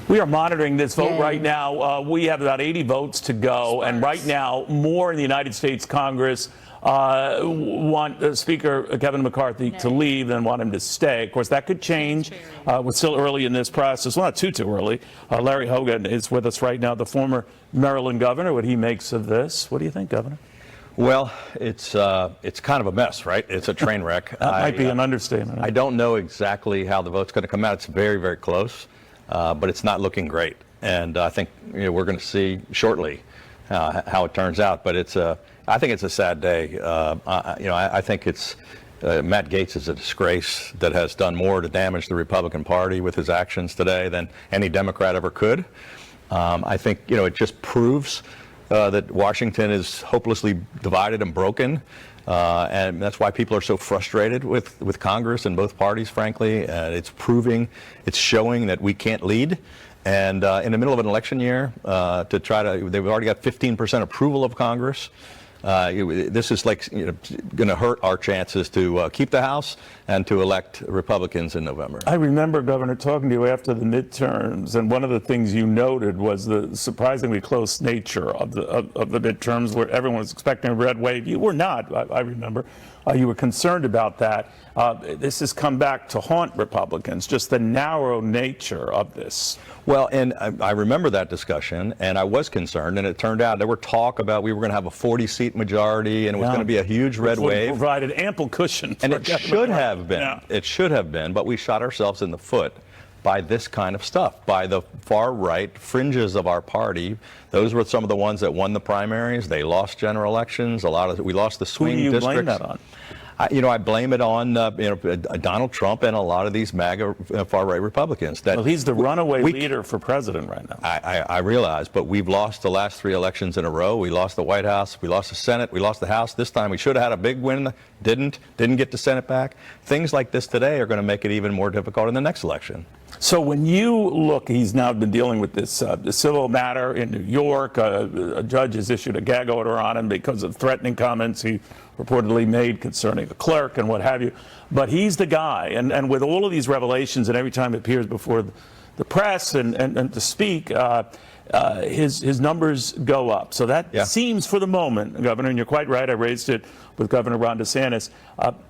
We are monitoring this vote Yay. right now. We have about 80 votes to go. And right now, more in the United States Congress want Speaker Kevin McCarthy to leave than want him to stay. Of course, that could change. We're still early in this process. Well, not too early. Larry Hogan is with us right now, the former Maryland governor. What he makes of this. What do you think, Governor? Well, it's kind of a mess, right? It's a train wreck. That might be an understatement. I don't know exactly how the vote's going to come out. It's very, very close. but it's not looking great. And I think we're going to see shortly how it turns out. But I think it's a sad day. I think it's Matt Gaetz is a disgrace that has done more to damage the Republican Party with his actions today than any Democrat ever could. I think it just proves that Washington is hopelessly divided and broken. And that's why people are so frustrated with Congress and both parties, frankly. It's showing that we can't lead. And in the middle of an election year, they've already got 15% approval of Congress. This is going to hurt our chances to keep the House and to elect Republicans in November. I remember, Governor, talking to you after the midterms, and one of the things you noted was the surprisingly close nature of the midterms, where everyone was expecting a red wave. You were not, I remember. You were concerned about that. This has come back to haunt Republicans, just the narrow nature of this. Well, and I remember that discussion, and I was concerned, and it turned out there were talk about we were going to have a 40-seat majority, and it was going to be a huge red wave. Provided ample cushion. And it should have been. Yeah. It should have been, but we shot ourselves in the foot by this kind of stuff, by the far right fringes of our party. Those were some of the ones that won the primaries. They lost general elections. We lost the swing districts. Who do you blame that on? I blame it on Donald Trump and a lot of these MAGA far-right Republicans. Well, he's the runaway leader for president right now. I realize, but we've lost the last 3 elections in a row. We lost the White House, we lost the Senate, we lost the House. This time we should have had a big win, didn't get the Senate back. Things like this today are going to make it even more difficult in the next election. So when you look, he's now been dealing with this civil matter in New York. A judge has issued a gag order on him because of threatening comments he reportedly made concerning the clerk and what have you. But he's the guy. And with all of these revelations, and every time it appears before the press and to speak, his numbers go up. So that seems, for the moment, Governor, and you're quite right, I raised it with Governor Ron DeSantis,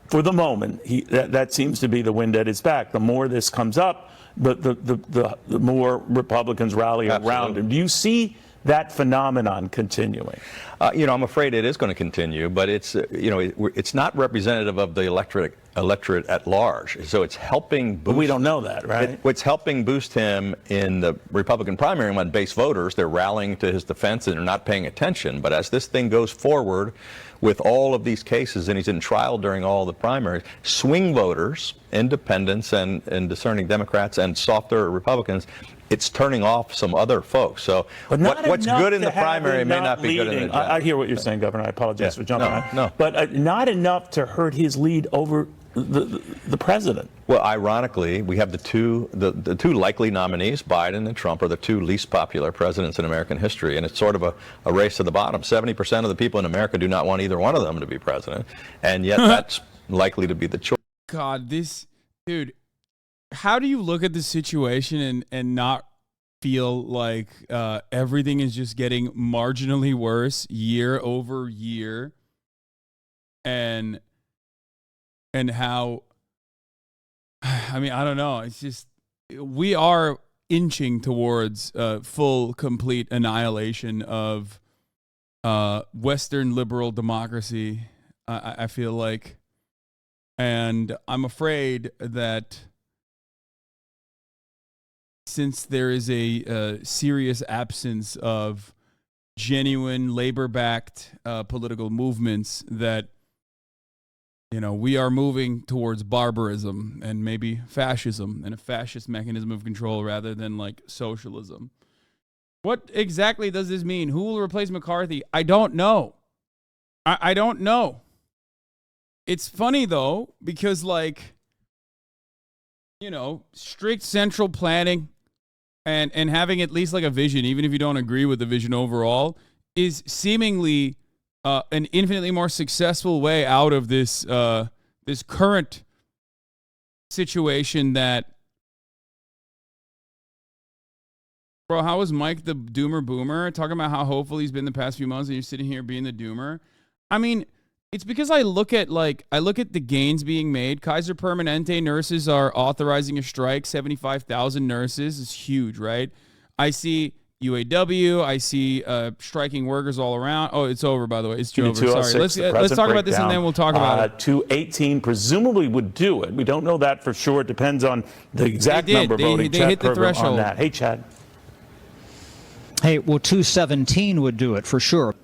for the moment, that seems to be the wind at his back. The more this comes up, the more Republicans rally around him. Do you see that phenomenon continuing? I'm afraid it is going to continue, but it's not representative of the electorate at large. So it's helping boost. But we don't know that, right? It's helping boost him in the Republican primary when base voters, they're rallying to his defense and are not paying attention. But as this thing goes forward with all of these cases, and he's in trial during all the primaries, swing voters, independents and discerning Democrats and softer Republicans, it's turning off some other folks. So what's good in the primary may not be good in the general. I hear what you're saying, Governor. I apologize for jumping on. No. But not enough to hurt his lead over the president. Well, ironically, we have the two likely nominees, Biden and Trump, are the 2 least popular presidents in American history, and it's sort of a race to the bottom. 70% of the people in America do not want either one of them to be president, and yet that's likely to be the choice. God, dude, how do you look at the situation and not feel like everything is just getting marginally worse year over year, and how, I mean, I don't know. It's just, we are inching towards full, complete annihilation of Western liberal democracy, I feel like. And I'm afraid that since there is a serious absence of genuine labor-backed political movements, that we are moving towards barbarism and maybe fascism and a fascist mechanism of control rather than like socialism. What exactly does this mean? Who will replace McCarthy? I don't know. I don't know. It's funny though, because strict central planning and having at least like a vision, even if you don't agree with the vision overall, is seemingly an infinitely more successful way out of this this current situation. That, bro, how is Mike the doomer boomer talking about how hopeful he's been the past few months, and you're sitting here being the doomer? I mean, it's because I look at the gains being made. Kaiser Permanente nurses are authorizing a strike. 75,000 nurses is huge, right? I see UAW. I see striking workers all around. Oh, it's over, by the way. It's over. Sorry. 206, Let's talk about this, and then we'll talk about it. 218 presumably would do it. We don't know that for sure. It depends on the exact They did. number voting. They Chad hit the Pergram threshold. on that. Hey, Chad. Hey, well, 217 would do it for sure.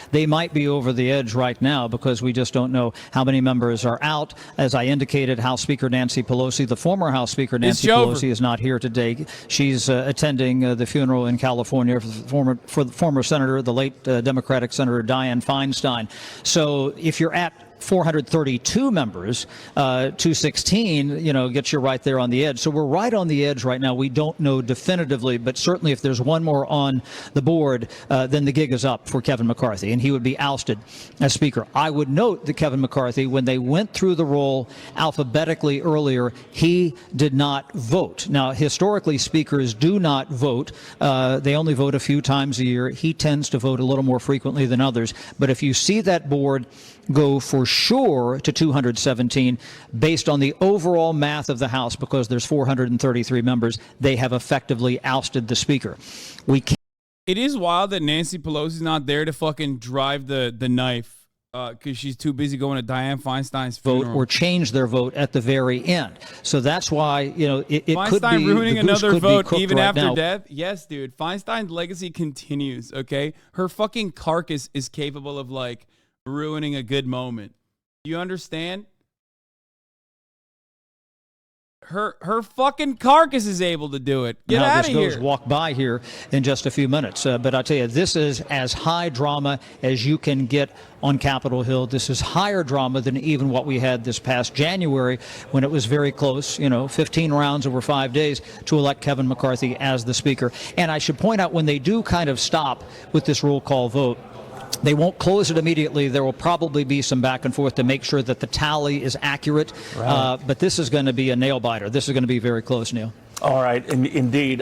They might be over the edge right now because we just don't know how many members are out. As I indicated, House Speaker Nancy Pelosi, the former House Speaker Nancy Pelosi, is not here today. She's attending the funeral in California for the former senator, the late Democratic Senator Dianne Feinstein. So if you're at 432 members, 216, gets you right there on the edge. So we're right on the edge right now. We don't know definitively, but certainly if there's one more on the board, then the gig is up for Kevin McCarthy, and he would be ousted as Speaker. I would note that Kevin McCarthy, when they went through the roll alphabetically earlier, he did not vote. Now, historically, speakers do not vote. They only vote a few times a year. He tends to vote a little more frequently than others. But if you see that board go for sure to 217 based on the overall math of the House, because there's 433 members, they have effectively ousted the Speaker. It is wild that Nancy Pelosi's not there to fucking drive the knife because she's too busy going to Dianne Feinstein's funeral. Vote or change their vote at the very end. So that's why, it could be ruining another vote even right after now. death. Yes, dude. Feinstein's legacy continues, okay? Her fucking carcass is capable of, ruining a good moment. Do you understand? Her fucking carcass is able to do it. Get out of here. This goes walk by here in just a few minutes. But I tell you, this is as high drama as you can get on Capitol Hill. This is higher drama than even what we had this past January when it was very close, 15 rounds over 5 days to elect Kevin McCarthy as the Speaker. And I should point out, when they do kind of stop with this roll call vote, they won't close it immediately. There will probably be some back and forth to make sure that the tally is accurate. Right. But this is going to be a nail biter. This is going to be very close, Neil. All right. Indeed.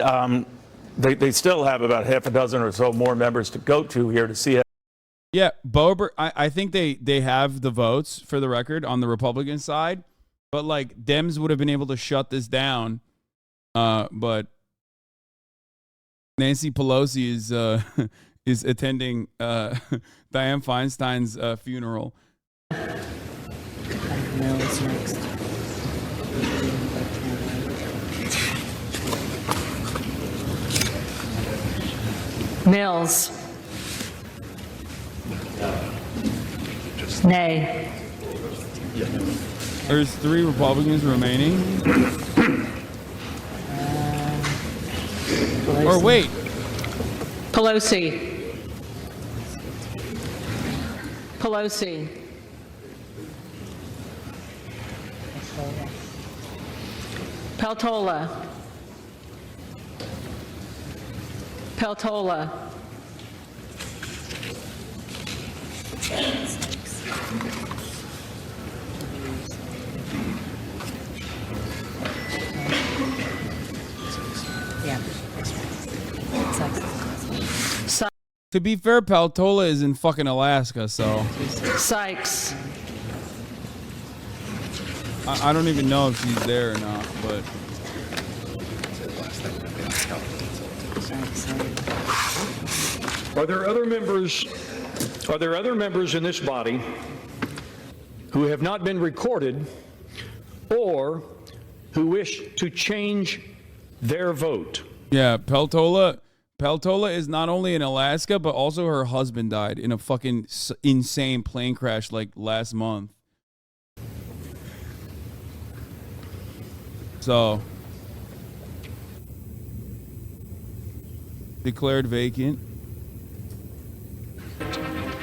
They still have about half a dozen or so more members to go to here to see it. Yeah, Boebert, I think they have the votes, for the record, on the Republican side. But, Dems would have been able to shut this down. But Nancy Pelosi is attending Dianne Feinstein's funeral. Mills. Nay. There's 3 Republicans remaining. Or wait. Pelosi. Peltola. To be fair, Peltola is in fucking Alaska, so. Sykes. I don't even know if she's there or not, but. Are there other members in this body who have not been recorded or who wish to change their vote? Yeah, Peltola is not only in Alaska, but also her husband died in a fucking insane plane crash last month. So, declared vacant.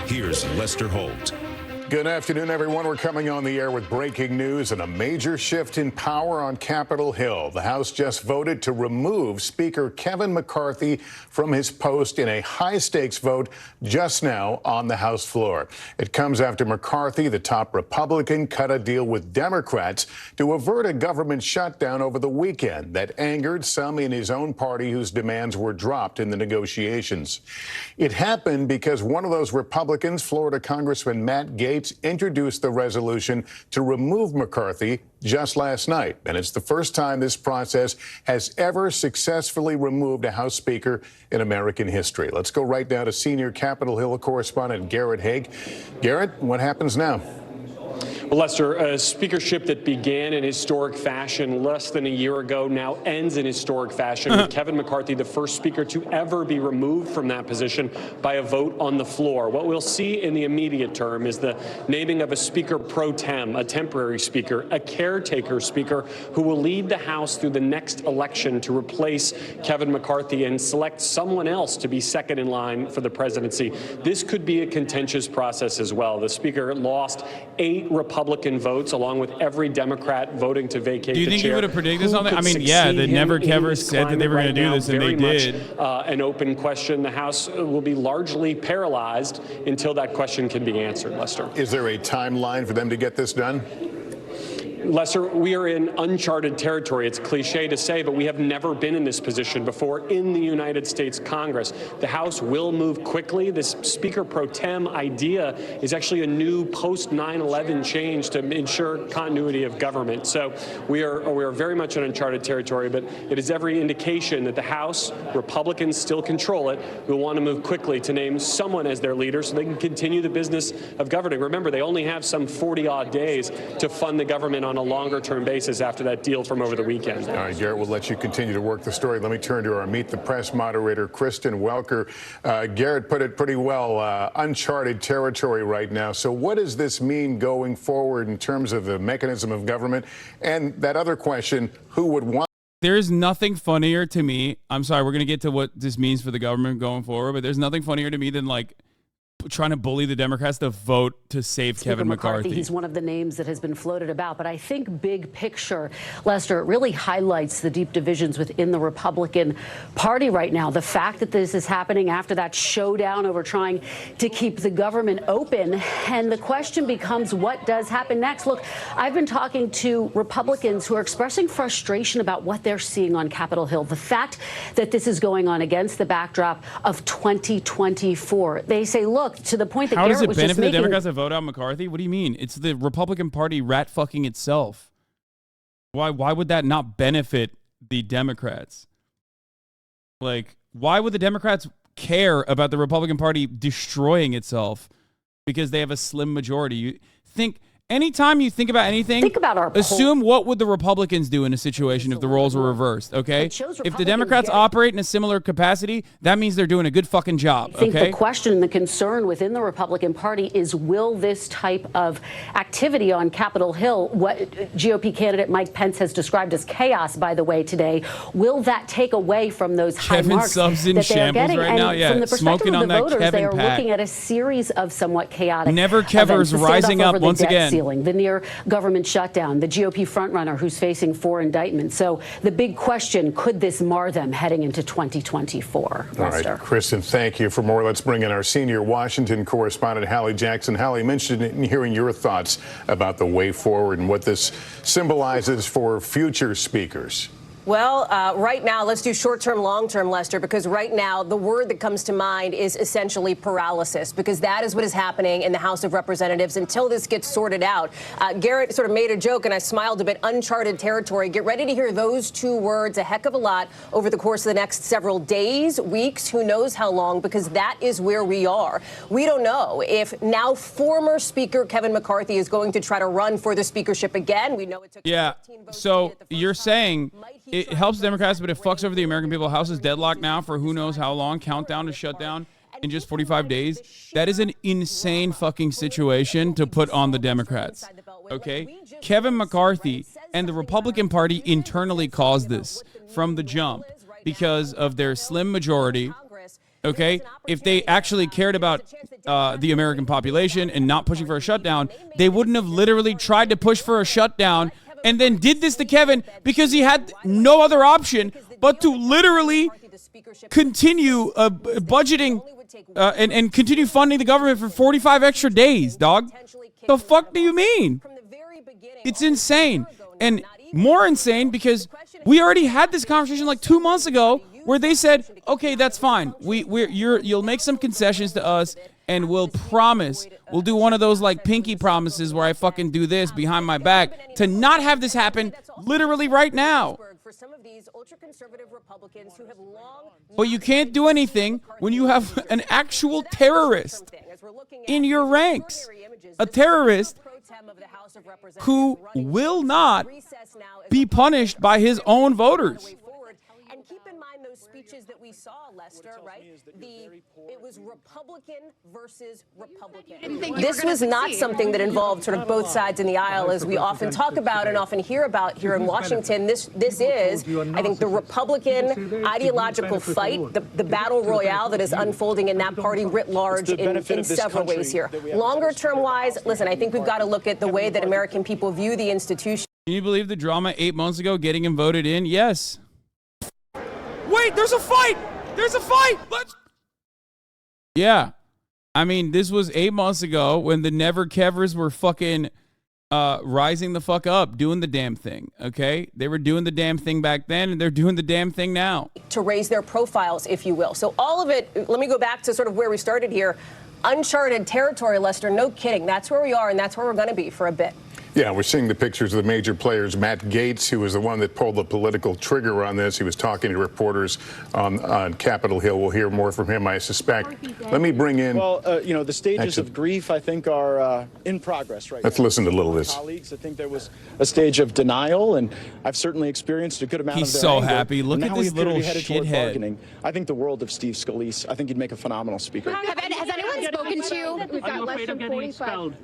Here's Lester Holt. Good afternoon, everyone. We're coming on the air with breaking news and a major shift in power on Capitol Hill. The House just voted to remove Speaker Kevin McCarthy from his post in a high-stakes vote just now on the House floor. It comes after McCarthy, the top Republican, cut a deal with Democrats to avert a government shutdown over the weekend that angered some in his own party whose demands were dropped in the negotiations. It happened because one of those Republicans, Florida Congressman Matt Gaetz, states introduced the resolution to remove McCarthy just last night. And it's the first time this process has ever successfully removed a House Speaker in American history. Let's go right now to senior Capitol Hill correspondent Garrett Haig. Garrett, what happens now? Well, Lester, a speakership that began in historic fashion less than a year ago now ends in historic fashion with Kevin McCarthy, the first speaker to ever be removed from that position by a vote on the floor. What we'll see in the immediate term is the naming of a speaker pro tem, a temporary speaker, a caretaker speaker who will lead the House through the next election to replace Kevin McCarthy and select someone else to be second in line for the presidency. This could be a contentious process as well. The speaker lost 8 Republican votes, along with every Democrat voting to vacate the chair. Do you think you would have predicted something? I mean, yeah, the never-Kevers said that they were going to do this, and they did. An open question. The House will be largely paralyzed until that question can be answered, Lester. Is there a timeline for them to get this done? Lester, we are in uncharted territory. It's cliche to say, but we have never been in this position before in the United States Congress. The House will move quickly. This Speaker pro tem idea is actually a new post-9/11 change to ensure continuity of government. So we are very much in uncharted territory, but it is every indication that the House, Republicans still control it, will want to move quickly to name someone as their leader so they can continue the business of governing. Remember, they only have some 40-odd days to fund the government on a longer-term basis after that deal from over the weekend. All right, Garrett, we'll let you continue to work the story. Let me turn to our Meet the Press moderator, Kristen Welker. Garrett put it pretty well, uncharted territory right now. So what does this mean going forward in terms of the mechanism of government? And that other question, who would want... There's nothing funnier to me. I'm sorry, we're going to get to what this means for the government going forward, but there's nothing funnier to me than, like, trying to bully the Democrats to vote to save Kevin McCarthy. He's one of the names that has been floated about. But I think big picture, Lester, it really highlights the deep divisions within the Republican Party right now. The fact that this is happening after that showdown over trying to keep the government open. And the question becomes, what does happen next? Look, I've been talking to Republicans who are expressing frustration about what they're seeing on Capitol Hill. The fact that this is going on against the backdrop of 2024. They say, look, to the point that how Garrett does it was benefit just the making, Democrats to vote out McCarthy? What do you mean? It's the Republican Party rat fucking itself. Why would that not benefit the Democrats? Like, why would the Democrats care about the Republican Party destroying itself because they have a slim majority? You think anytime you think about anything, think about our assume what would the Republicans do in a situation if the roles were reversed, okay? If the Democrats operate in a similar capacity, that means they're doing a good fucking job, I think okay? the question and the concern within the Republican Party is, will this type of activity on Capitol Hill, what GOP candidate Mike Pence has described as chaos, by the way, today, will that take away from those high marks that they are getting? Right and now, yeah, from the perspective smoking of on the that voters, Kevin they are pack. looking at a series of somewhat chaotic Never-Kevers events. The rising standoff up over the once debt again. Ceiling, the near government shutdown, the GOP frontrunner who's facing 4 indictments. So the big question, could this mar them heading into 2024? All right, Kristen, thank you. For more, let's bring in our senior Washington correspondent, Hallie Jackson. Hallie, mentioned in hearing your thoughts about the way forward and what this symbolizes for future speakers. Well, right now, let's do short-term, long-term, Lester, because right now the word that comes to mind is essentially paralysis, because that is what is happening in the House of Representatives until this gets sorted out. Garrett sort of made a joke, and I smiled a bit, uncharted territory. Get ready to hear those 2 words a heck of a lot over the course of the next several days, weeks, who knows how long, because that is where we are. We don't know if now former Speaker Kevin McCarthy is going to try to run for the speakership again. We know it took 15 votes. So you're saying it helps Democrats, but it fucks over the American people. House is deadlocked now for who knows how long. Countdown to shutdown in just 45 days. That is an insane fucking situation to put on the Democrats. Okay? Kevin McCarthy and the Republican Party internally caused this from the jump because of their slim majority. Okay? If they actually cared about the American population and not pushing for a shutdown, they wouldn't have literally tried to push for a shutdown and then did this to Kevin because he had no other option but to literally continue budgeting and continue funding the government for 45 extra days, dog. The fuck do you mean? It's insane. And more insane because we already had this conversation like 2 months ago where they said, okay, that's fine. You'll make some concessions to us and we'll promise we'll do one of those like pinky promises where I fucking do this behind my back to not have this happen literally right now. But you can't do anything when you have an actual terrorist in your ranks. A terrorist who will not be punished by his own voters. And keep in mind those speeches that we saw, Lester, right? It was Republican versus Republican. This was not something that involved sort of both sides in the aisle, as we often talk about and often hear about here in Washington. This is, I think, the Republican ideological fight, the battle royale that is unfolding in that party writ large in several ways here. Longer term wise, listen, I think we've got to look at the way that American people view the institution. Can you believe the drama 8 months ago getting him voted in? Yes. Wait, there's a fight! There's a fight! Let's... Yeah. I mean, this was 8 months ago when the Never Kevers were fucking rising the fuck up, doing the damn thing, okay? They were doing the damn thing back then, and they're doing the damn thing now. To raise their profiles, if you will. So all of it, let me go back to sort of where we started here. Uncharted territory, Lester, no kidding. That's where we are, and that's where we're going to be for a bit. Yeah, we're seeing the pictures of the major players. Matt Gaetz, who was the one that pulled the political trigger on this. He was talking to reporters on Capitol Hill. We'll hear more from him, I suspect. Let me bring in... Well, the stages of grief, I think, are in progress right now. Let's listen to a little of this. Colleagues, I think there was a stage of denial, and I've certainly experienced a good amount of their so anger. happy. Look at this little shithead. I think the world of Steve Scalise. I think he'd make a phenomenal speaker. Has anyone spoken to you? We've got less than 45.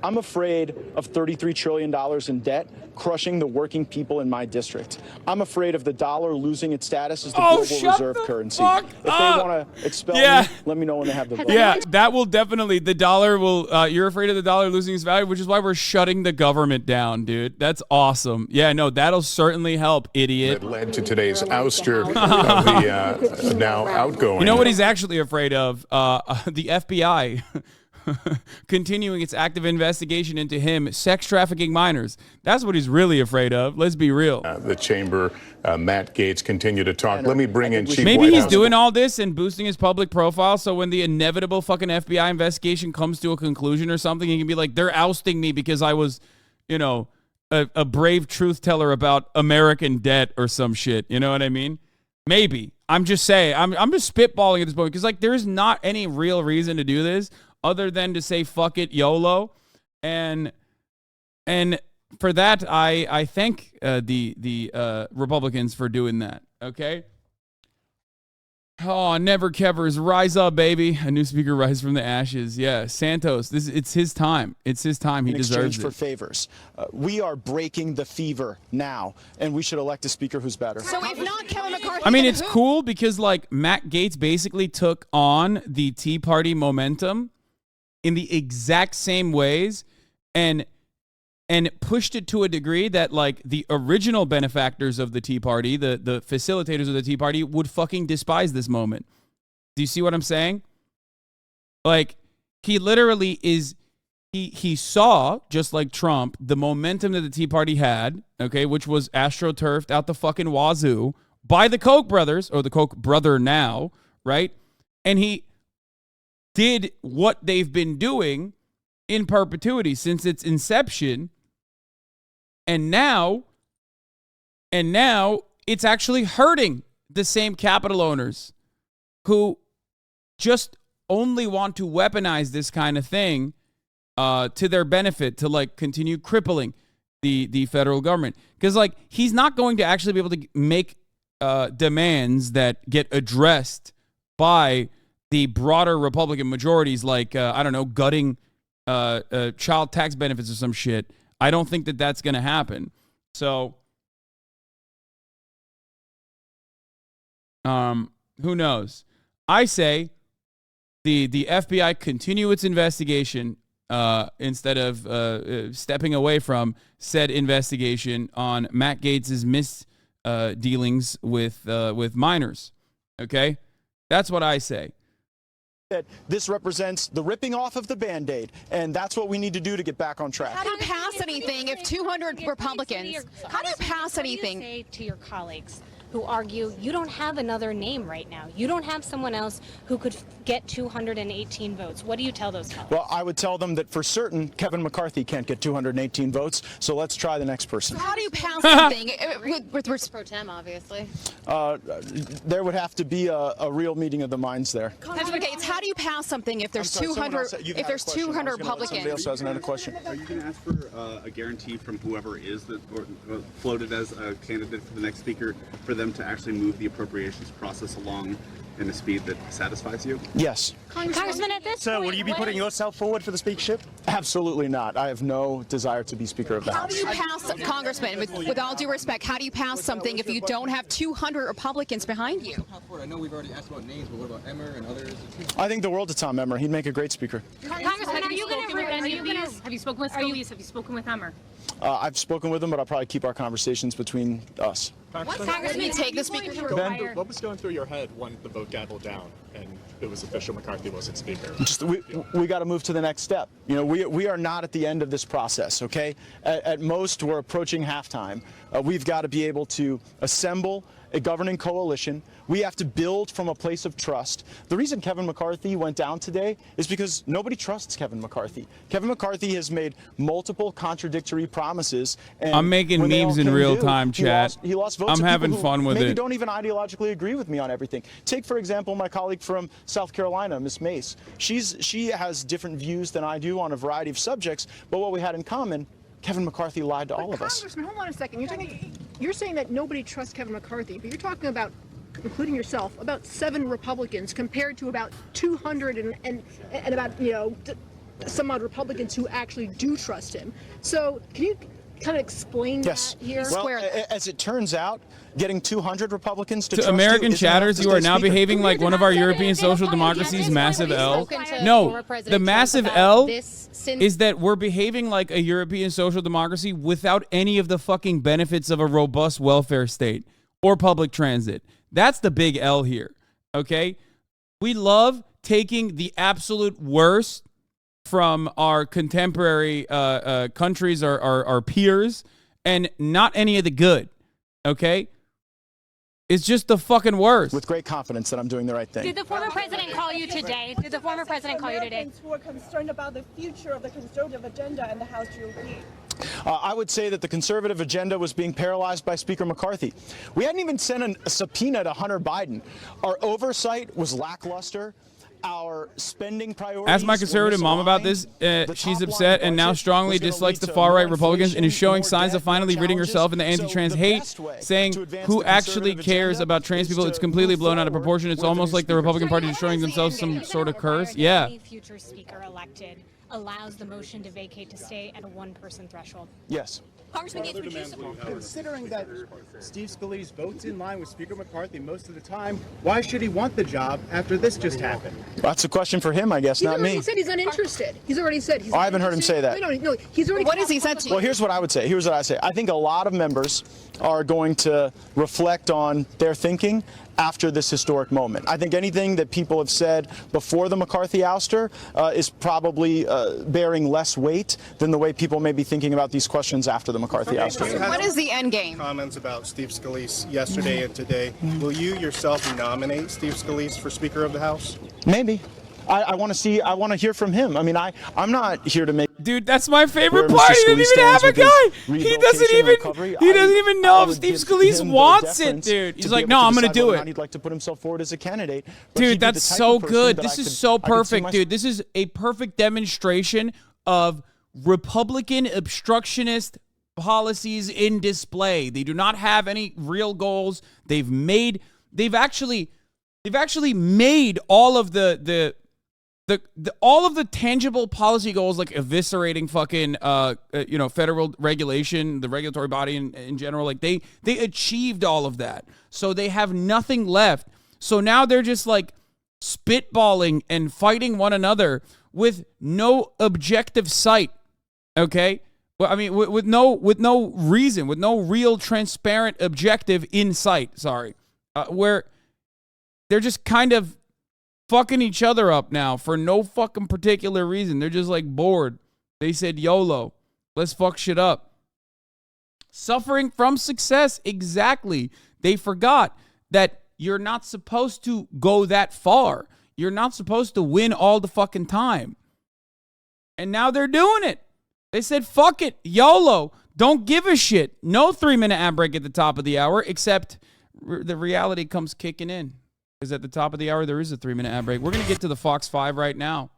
I'm afraid of $33 trillion in debt crushing the working people in my district. I'm afraid of the dollar losing its status as the global reserve currency. If they want to expel me, let me know when they have the vote. Yeah, that will definitely, the dollar will, you're afraid of the dollar losing its value, which is why we're shutting the government down, dude. That's awesome. Yeah, no, that'll certainly help, idiot. That led to today's ouster of the now outgoing. You know what he's actually afraid of? The FBI. Continuing its active investigation into him sex trafficking minors. That's what he's really afraid of. Let's be real. The chamber, Matt Gaetz, continue to talk. Let me bring in Chief Maybe White he's House. doing all this and boosting his public profile, so when the inevitable fucking FBI investigation comes to a conclusion or something, he can be like, they're ousting me because I was, you know, a brave truth teller about American debt or some shit. You know what I mean? Maybe. I'm just saying. I'm just spitballing at this point because, like, there's not any real reason to do this other than to say fuck it, YOLO, and for that I thank the Republicans for doing that. Okay. Oh, Never Kevers, rise up, baby! A new speaker rise from the ashes. Yeah, Santos, it's his time. It's his time. He deserves it. In exchange for favors, we are breaking the fever now, and we should elect a speaker who's better. So if not Kevin McCarthy, I mean, it's cool because like Matt Gaetz basically took on the Tea Party momentum in the exact same ways and pushed it to a degree that like the original benefactors of the Tea Party, the facilitators of the Tea Party would fucking despise this moment. Do you see what I'm saying? Like he literally is, he saw, just like Trump, the momentum that the Tea Party had, okay, which was astroturfed out the fucking wazoo by the Koch brothers, or the Koch brother now, right? And he did what they've been doing in perpetuity since its inception, and now it's actually hurting the same capital owners who just only want to weaponize this kind of thing to their benefit, to like continue crippling the federal government. Because like he's not going to actually be able to make demands that get addressed by the broader Republican majorities, like, I don't know, gutting child tax benefits or some shit. I don't think that that's going to happen. So, who knows? I say the FBI continue its investigation instead of stepping away from said investigation on Matt Gaetz's misdealings with minors. Okay? That's what I say. That this represents the ripping off of the Band-Aid, and that's what we need to do to get back on track. How do you pass anything if 200 Republicans? How do you pass anything? Say to your colleagues who argue you don't have another name right now. You don't have someone else who could get 218 votes. What do you tell those fellows? Well, I would tell them that for certain, Kevin McCarthy can't get 218 votes, so let's try the next person. How do you pass something with pro tem, obviously? There would have to be a real meeting of the minds there. Congressman Gates, how do do you pass something if there's 200 Republicans? Somebody else has another question. Are you going to ask for a guarantee from whoever is floated as a candidate for the next speaker for them to actually move the appropriations process along in a speed that satisfies you? Yes. Congressman, at this So, point, will you be putting yourself forward for the speakership? Absolutely not. I have no desire to be Speaker of the How House. do you pass, Congressman, with all due respect, how do you pass something if you don't have 200 Republicans behind you? I know we've already asked about names, but what about Emmer and others? I think the world of Tom Emmer. He'd make a great speaker. Congressman, have you spoken with any of these? Have you spoken with Scalise? Have you spoken with Emmer? I've spoken with him, but I'll probably keep our conversations between us. Congressman, take the speaker. Ben? What was going through your head when the vote gavelled down and it was official McCarthy wasn't Speaker? We got to move to the next step. You know, we are not at the end of this process, okay? At most, we're approaching halftime. We've got to be able to assemble a governing coalition. We have to build from a place of trust. The reason Kevin McCarthy went down today is because nobody trusts Kevin McCarthy. Kevin McCarthy has made multiple contradictory promises. And I'm making when they memes all in came real due, time, chat. He lost votes I'm to having people who fun with maybe it. don't even ideologically agree with me on everything. Take, for example, my colleague from South Carolina, Ms. Mace. She has different views than I do on a variety of subjects, but what we had in common, Kevin McCarthy lied to all of us. Congressman, hold on a second. You're saying that nobody trusts Kevin McCarthy, but you're talking about, including yourself, about 7 Republicans compared to about 200 and about, some odd Republicans who actually do trust him. So can you kind of explain that here? Well, as it turns out, getting 200 Republicans to To trust American you isn't enough chatters, to you stay are now Speaker. behaving like one of our European social democracies' massive L. No, the massive L is that we're behaving like a European social democracy without any of the fucking benefits of a robust welfare state or public transit. That's the big L here, okay? We love taking the absolute worst from our contemporary countries, our peers, and not any of the good, okay? It's just the fucking worst. With great confidence that I'm doing the right thing. Did the former president call you today? Did the former president call you today? Who are concerned about the future of the conservative agenda in the House GOP? I would say that the conservative agenda was being paralyzed by Speaker McCarthy. We hadn't even sent a subpoena to Hunter Biden. Our oversight was lackluster. Our spending priorities. Ask my conservative mom about this. She's upset and now strongly dislikes the far-right Republicans and is showing signs of finally ridding herself in the anti-trans hate, saying who actually cares about trans people? It's completely blown out of proportion. It's almost like the Republican Party destroying themselves some sort of curse. Yeah. Any future speaker elected allows the motion to vacate to stay at a one-person threshold. Yes. Congressman Gates, considering that Steve Scalise votes in line with Speaker McCarthy most of the time, why should he want the job after this just happened? That's a question for him, I guess, not me. He said he's uninterested. He's already said he's I haven't heard him say that. No, he's already. What has he said to you? Well, here's what I would say. Here's what I say. I think a lot of members are going to reflect on their thinking after this historic moment. I think anything that people have said before the McCarthy ouster is probably bearing less weight than the way people may be thinking about these questions after the McCarthy ouster. What is the end game? Comments about Steve Scalise yesterday and today. Will you yourself nominate Steve Scalise for Speaker of the House? Maybe. I want to hear from him. I mean, I'm not here to make. Dude, that's my favorite part. He doesn't even have a guy. He doesn't even know if Steve Scalise wants it, dude. He's like, no, I'm going to do it. He'd like to put himself forward as a candidate. Dude, that's so good. This is so perfect, dude. This is a perfect demonstration of Republican obstructionist policies in display. They do not have any real goals. They've actually made all of the all of the tangible policy goals, like eviscerating fucking federal regulation, the regulatory body in general, like they achieved all of that. So they have nothing left. So now they're just like spitballing and fighting one another with no objective sight. Okay? Well, I mean, with no reason, with no real transparent objective in sight. Sorry. Where they're just kind of fucking each other up now for no fucking particular reason. They're just like bored. They said YOLO. Let's fuck shit up. Suffering from success. Exactly. They forgot that you're not supposed to go that far. You're not supposed to win all the fucking time. And now they're doing it. They said, fuck it, YOLO. Don't give a shit. No 3-minute ad break at the top of the hour, except the reality comes kicking in. Because at the top of the hour, there is a 3-minute ad break. We're going to get to the Fox 5 right now.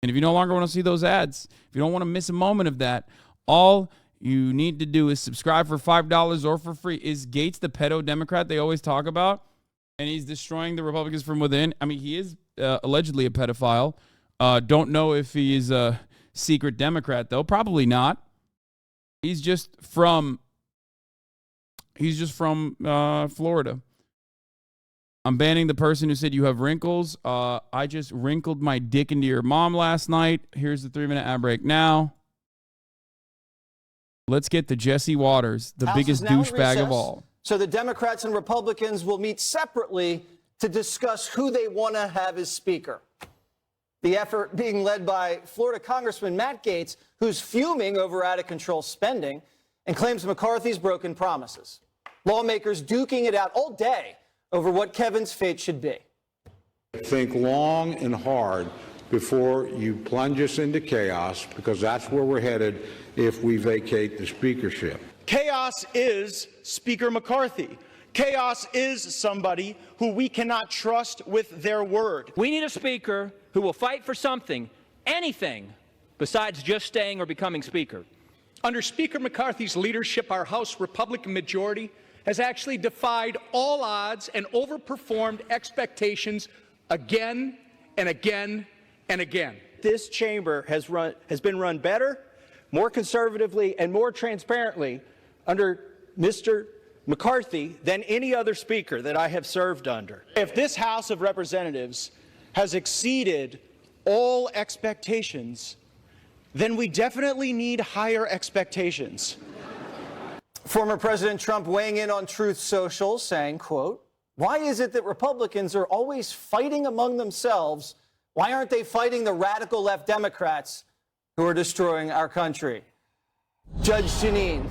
And if you no longer want to see those ads, if you don't want to miss a moment of that, all you need to do is subscribe for $5 or for free. Is Gates the pedo Democrat they always talk about? And he's destroying the Republicans from within. I mean, he is allegedly a pedophile. Don't know if he is a secret Democrat, though. Probably not. He's just from Florida. I'm banning the person who said you have wrinkles. I just wrinkled my dick into your mom last night. Here's the 3-minute ad break now. Let's get to Jesse Waters, the biggest douchebag of all. So the Democrats and Republicans will meet separately to discuss who they want to have as Speaker. The effort being led by Florida Congressman Matt Gaetz, who's fuming over out-of-control spending and claims McCarthy's broken promises. Lawmakers duking it out all day over what Kevin's fate should be. Think long and hard before you plunge us into chaos, because that's where we're headed if we vacate the speakership. Chaos is Speaker McCarthy. Chaos is somebody who we cannot trust with their word. We need a speaker who will fight for something, anything, besides just staying or becoming speaker. Under Speaker McCarthy's leadership, our House Republican majority has actually defied all odds and overperformed expectations again and again and again. This chamber has been run better, more conservatively, and more transparently under Mr. McCarthy than any other speaker that I have served under. If this House of Representatives has exceeded all expectations, then we definitely need higher expectations. Former President Trump weighing in on Truth Social, saying, quote, "Why is it that Republicans are always fighting among themselves? Why aren't they fighting the radical left Democrats who are destroying our country?" Judge Janine.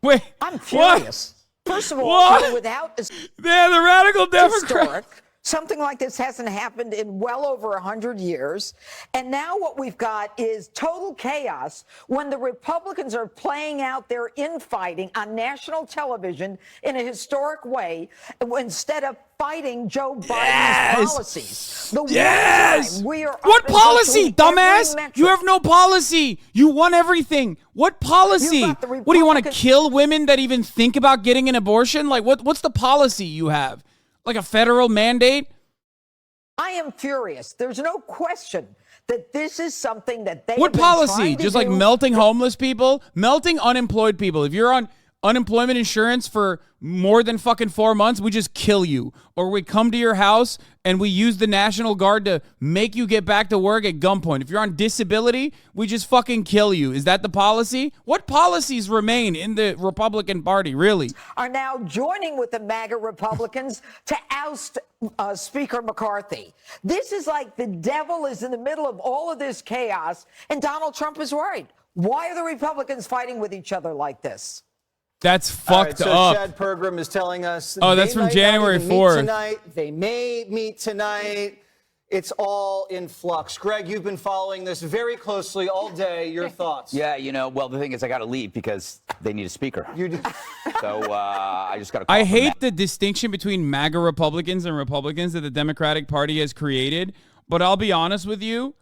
Wait, I'm furious. First of all, What? without the radical Democrats. historic, something like this hasn't happened in well over 100 years. And now what we've got is total chaos when the Republicans are playing out their infighting on national television in a historic way instead of fighting Joe Biden's policies. The one time we are What up in policy, virtually every dumbass? metric. You have no policy. You won everything. What policy? You've got the What do you want to kill women that even think about getting an abortion? Like what's the policy you have? Like a federal mandate? I am furious. There's no question that this is something that they What have been policy? trying to Just like do. melting homeless people, melting unemployed people. If you're on unemployment insurance for more than fucking 4 months, we just kill you. Or we come to your house and we use the National Guard to make you get back to work at gunpoint. If you're on disability, we just fucking kill you. Is that the policy? What policies remain in the Republican Party, really? Are now joining with the MAGA Republicans to oust Speaker McCarthy. This is like the devil is in the middle of all of this chaos, and Donald Trump is worried. Why are the Republicans fighting with each other like this? That's fucked so up. Chad Pergram is telling us. Oh, that's they from might January not even meet 4th. Tonight. They may meet tonight. It's all in flux. Greg, you've been following this very closely all day. Your thoughts? Yeah, well, the thing is, I got to leave because they need a speaker. You do. So I just got to. I hate the distinction between MAGA Republicans and Republicans that the Democratic Party has created. But I'll be honest with you.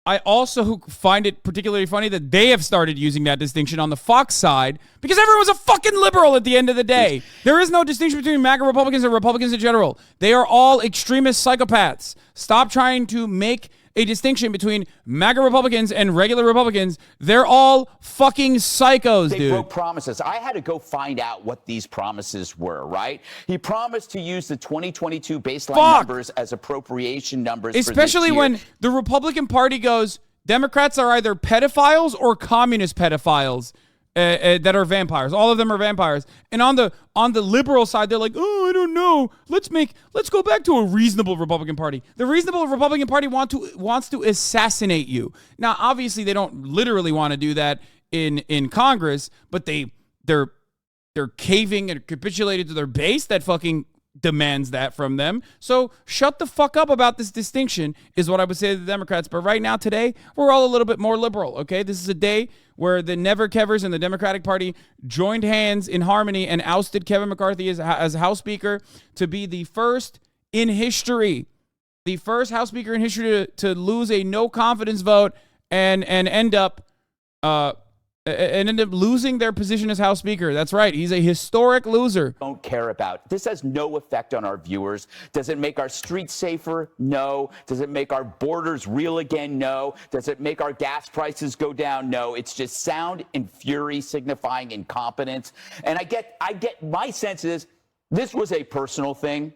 I also find it particularly funny that they have started using that distinction on the Fox side because everyone's a fucking liberal at the end of the day. There is no distinction between MAGA Republicans and Republicans in general. They are all extremist psychopaths. Stop trying to make a distinction between MAGA Republicans and regular Republicans. They're all fucking psychos, They dude. broke promises. I had to go find out what these promises were, right? He promised to use the 2022 baseline numbers as appropriation numbers Especially for this year. when the Republican Party goes, Democrats are either pedophiles or communist pedophiles that are vampires. All of them are vampires. And on the liberal side, they're like, oh, I don't know. Let's go back to a reasonable Republican Party. The reasonable Republican Party wants to assassinate you. Now, obviously, they don't literally want to do that in Congress, but they're they're caving and capitulated to their base that fucking demands that from them. So shut the fuck up about this distinction is what I would say to the Democrats. But right now, today, we're all a little bit more liberal, okay? This is a day where the never-kevers in the Democratic Party joined hands in harmony and ousted Kevin McCarthy as House Speaker to be the first in history, the first House Speaker in history to lose a no-confidence vote and end up losing their position as House Speaker. That's right. He's a historic loser. Don't care about. This has no effect on our viewers. Does it make our streets safer? No. Does it make our borders real again? No. Does it make our gas prices go down? No. It's just sound and fury signifying incompetence. And I get my sense is this was a personal thing.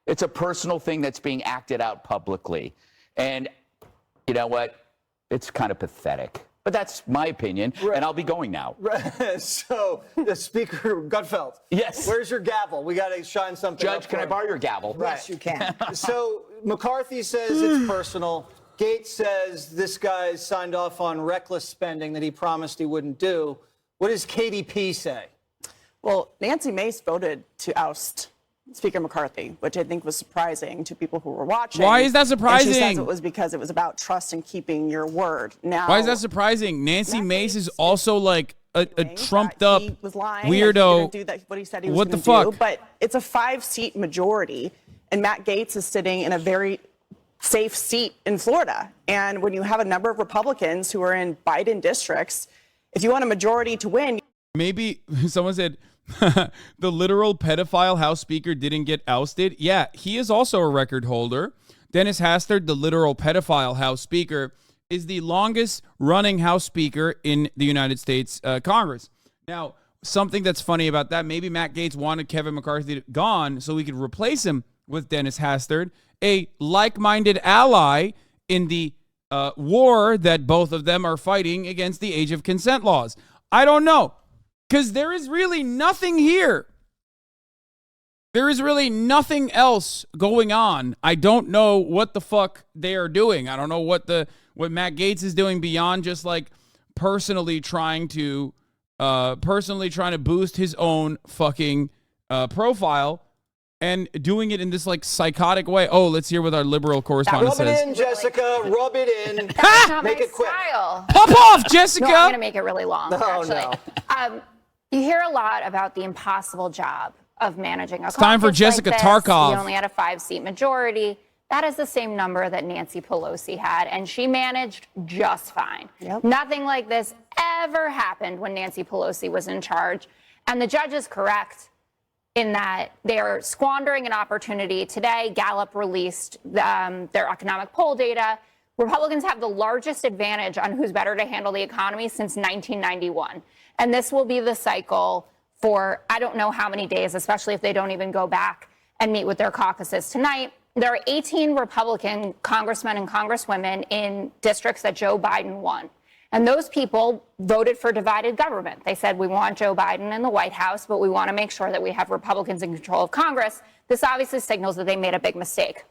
It's a personal thing that's being acted out publicly. And you know what? It's kind of pathetic. But that's my opinion, and I'll be going now. So, the Speaker Gutfeld. Yes. Where's your gavel? We got to shine something Judge, up can for I him. borrow your gavel? Right. Yes, you can. So, McCarthy says it's personal. Gates says this guy signed off on reckless spending that he promised he wouldn't do. What does KDP say? Well, Nancy Mace voted to oust Speaker McCarthy, which I think was surprising to people who were watching. Why is that surprising? And she says it was because it was about trust and keeping your word. Now, Why is that surprising? Nancy Mace is also like a trumped up he was lying, weirdo. He didn't do that, what he said he was What the gonna do, fuck? but it's a 5-seat majority, and Matt Gaetz is sitting in a very safe seat in Florida. And when you have a number of Republicans who are in Biden districts, if you want a majority to win. Maybe someone said the literal pedophile House Speaker didn't get ousted. Yeah, he is also a record holder. Dennis Hastert, the literal pedophile House Speaker, is the longest running House Speaker in the United States Congress. Now, something that's funny about that, maybe Matt Gaetz wanted Kevin McCarthy gone so he could replace him with Dennis Hastert, a like-minded ally in the war that both of them are fighting against the age of consent laws. I don't know. Because there is really nothing here. There is really nothing else going on. I don't know what the fuck they are doing. I don't know what Matt Gaetz is doing beyond just like personally trying to boost his own fucking profile and doing it in this like psychotic way. Oh, let's hear what our liberal correspondent says. Rub it in, Jessica. Rub it in. That's not Make my it quick. style. Pop off, Jessica. No, I'm going to make it really long, No, actually. You hear a lot about the impossible job of managing a It's time for caucus Jessica like this. Tarkov. You only had a 5-seat majority. That is the same number that Nancy Pelosi had, and she managed just fine. Nothing like this ever happened when Nancy Pelosi was in charge. And the judge is correct in that they are squandering an opportunity. Today, Gallup released their economic poll data. Republicans have the largest advantage on who's better to handle the economy since 1991. And this will be the cycle for I don't know how many days, especially if they don't even go back and meet with their caucuses tonight. There are 18 Republican congressmen and congresswomen in districts that Joe Biden won. And those people voted for divided government. They said, we want Joe Biden in the White House, but we want to make sure that we have Republicans in control of Congress. This obviously signals that they made a big mistake.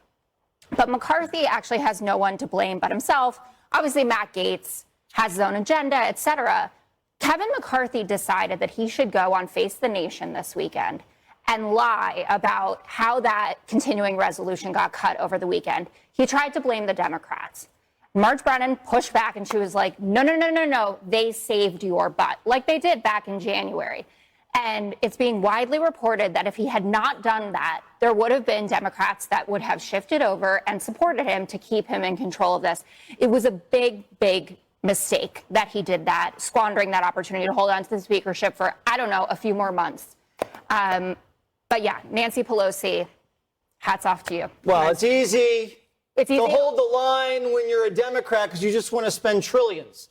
But McCarthy actually has no one to blame but himself. Obviously, Matt Gaetz has his own agenda, et cetera. Kevin McCarthy decided that he should go on Face the Nation this weekend and lie about how that continuing resolution got cut over the weekend. He tried to blame the Democrats. Marge Brennan pushed back and she was like, no, they saved your butt, like they did back in January. And it's being widely reported that if he had not done that, there would have been Democrats that would have shifted over and supported him to keep him in control of this. It was a big, big mistake that he did that, squandering that opportunity to hold on to the speakership for, I don't know, a few more months. But yeah, Nancy Pelosi, hats off to you. Well, it's easy to hold the line when you're a Democrat because you just want to spend trillions.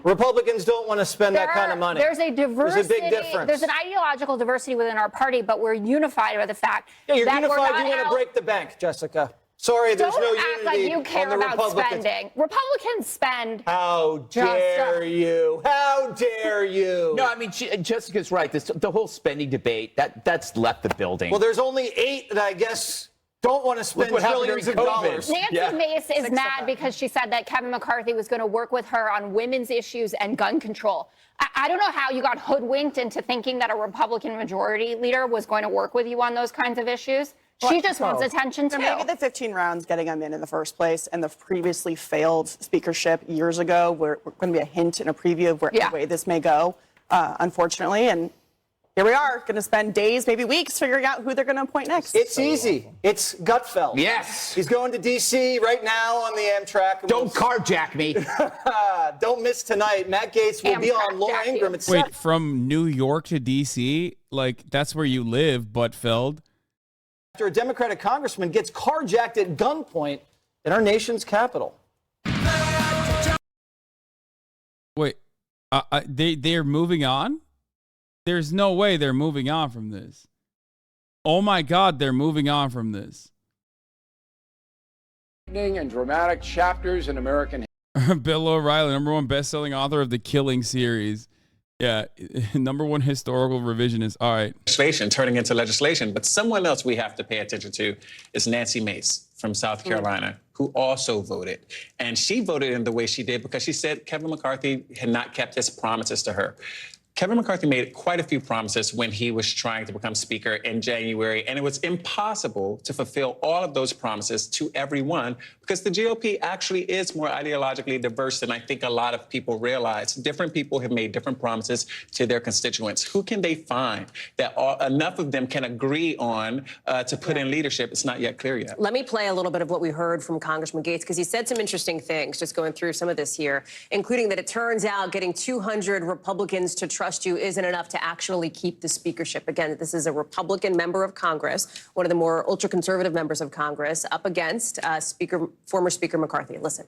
Republicans don't want to spend that kind of money. There's a diversity. There's a big difference. There's an ideological diversity within our party, but we're unified by the fact Yeah, you're that unified. we're not You want to out. break the bank, Jessica. Sorry, there's Don't no act unity like you on care the about Republicans. spending. Republicans spend. How dare you? How dare you? No, I mean, Jessica's right. The whole spending debate, that's left the building. Well, there's only 8 that I guess don't want to spend trillions of dollars. Nancy Mace is mad because she said that Kevin McCarthy was going to work with her on women's issues and gun control. I don't know how you got hoodwinked into thinking that a Republican majority leader was going to work with you on those kinds of issues. She just wants attention, too. Maybe the 15 rounds getting them in the first place and the previously failed speakership years ago were going to be a hint and a preview of where the way this may go, unfortunately. And here we are, going to spend days, maybe weeks, figuring out who they're going to appoint next. It's easy. It's Gutfeld. Yes. He's going to D.C. right now on the Amtrak. Don't carjack me. Don't miss tonight. Matt Gaetz will be on Laura Ingraham at 7. Wait, from New York to D.C.? Like, that's where you live, Buttfeld. After a Democratic congressman gets carjacked at gunpoint in our nation's capital. Wait, they're moving on? There's no way they're moving on from this. Oh my God, they're moving on from this. And dramatic chapters in American Bill O'Reilly, #1 best-selling author of the Killing series. Yeah, #1 historical revisionist. All right. Legislation turning into legislation. But someone else we have to pay attention to is Nancy Mace from South Carolina, who also voted. And she voted in the way she did because she said Kevin McCarthy had not kept his promises to her. Kevin McCarthy made quite a few promises when he was trying to become Speaker in January, and it was impossible to fulfill all of those promises to everyone because the GOP actually is more ideologically diverse than I think a lot of people realize. Different people have made different promises to their constituents. Who can they find that enough of them can agree on to put in leadership? It's not yet clear yet. Let me play a little bit of what we heard from Congressman Gaetz, because he said some interesting things, just going through some of this here, including that it turns out getting 200 Republicans to trust you isn't enough to actually keep the speakership. Again, this is a Republican member of Congress, one of the more ultra-conservative members of Congress, up against former Speaker McCarthy. Listen.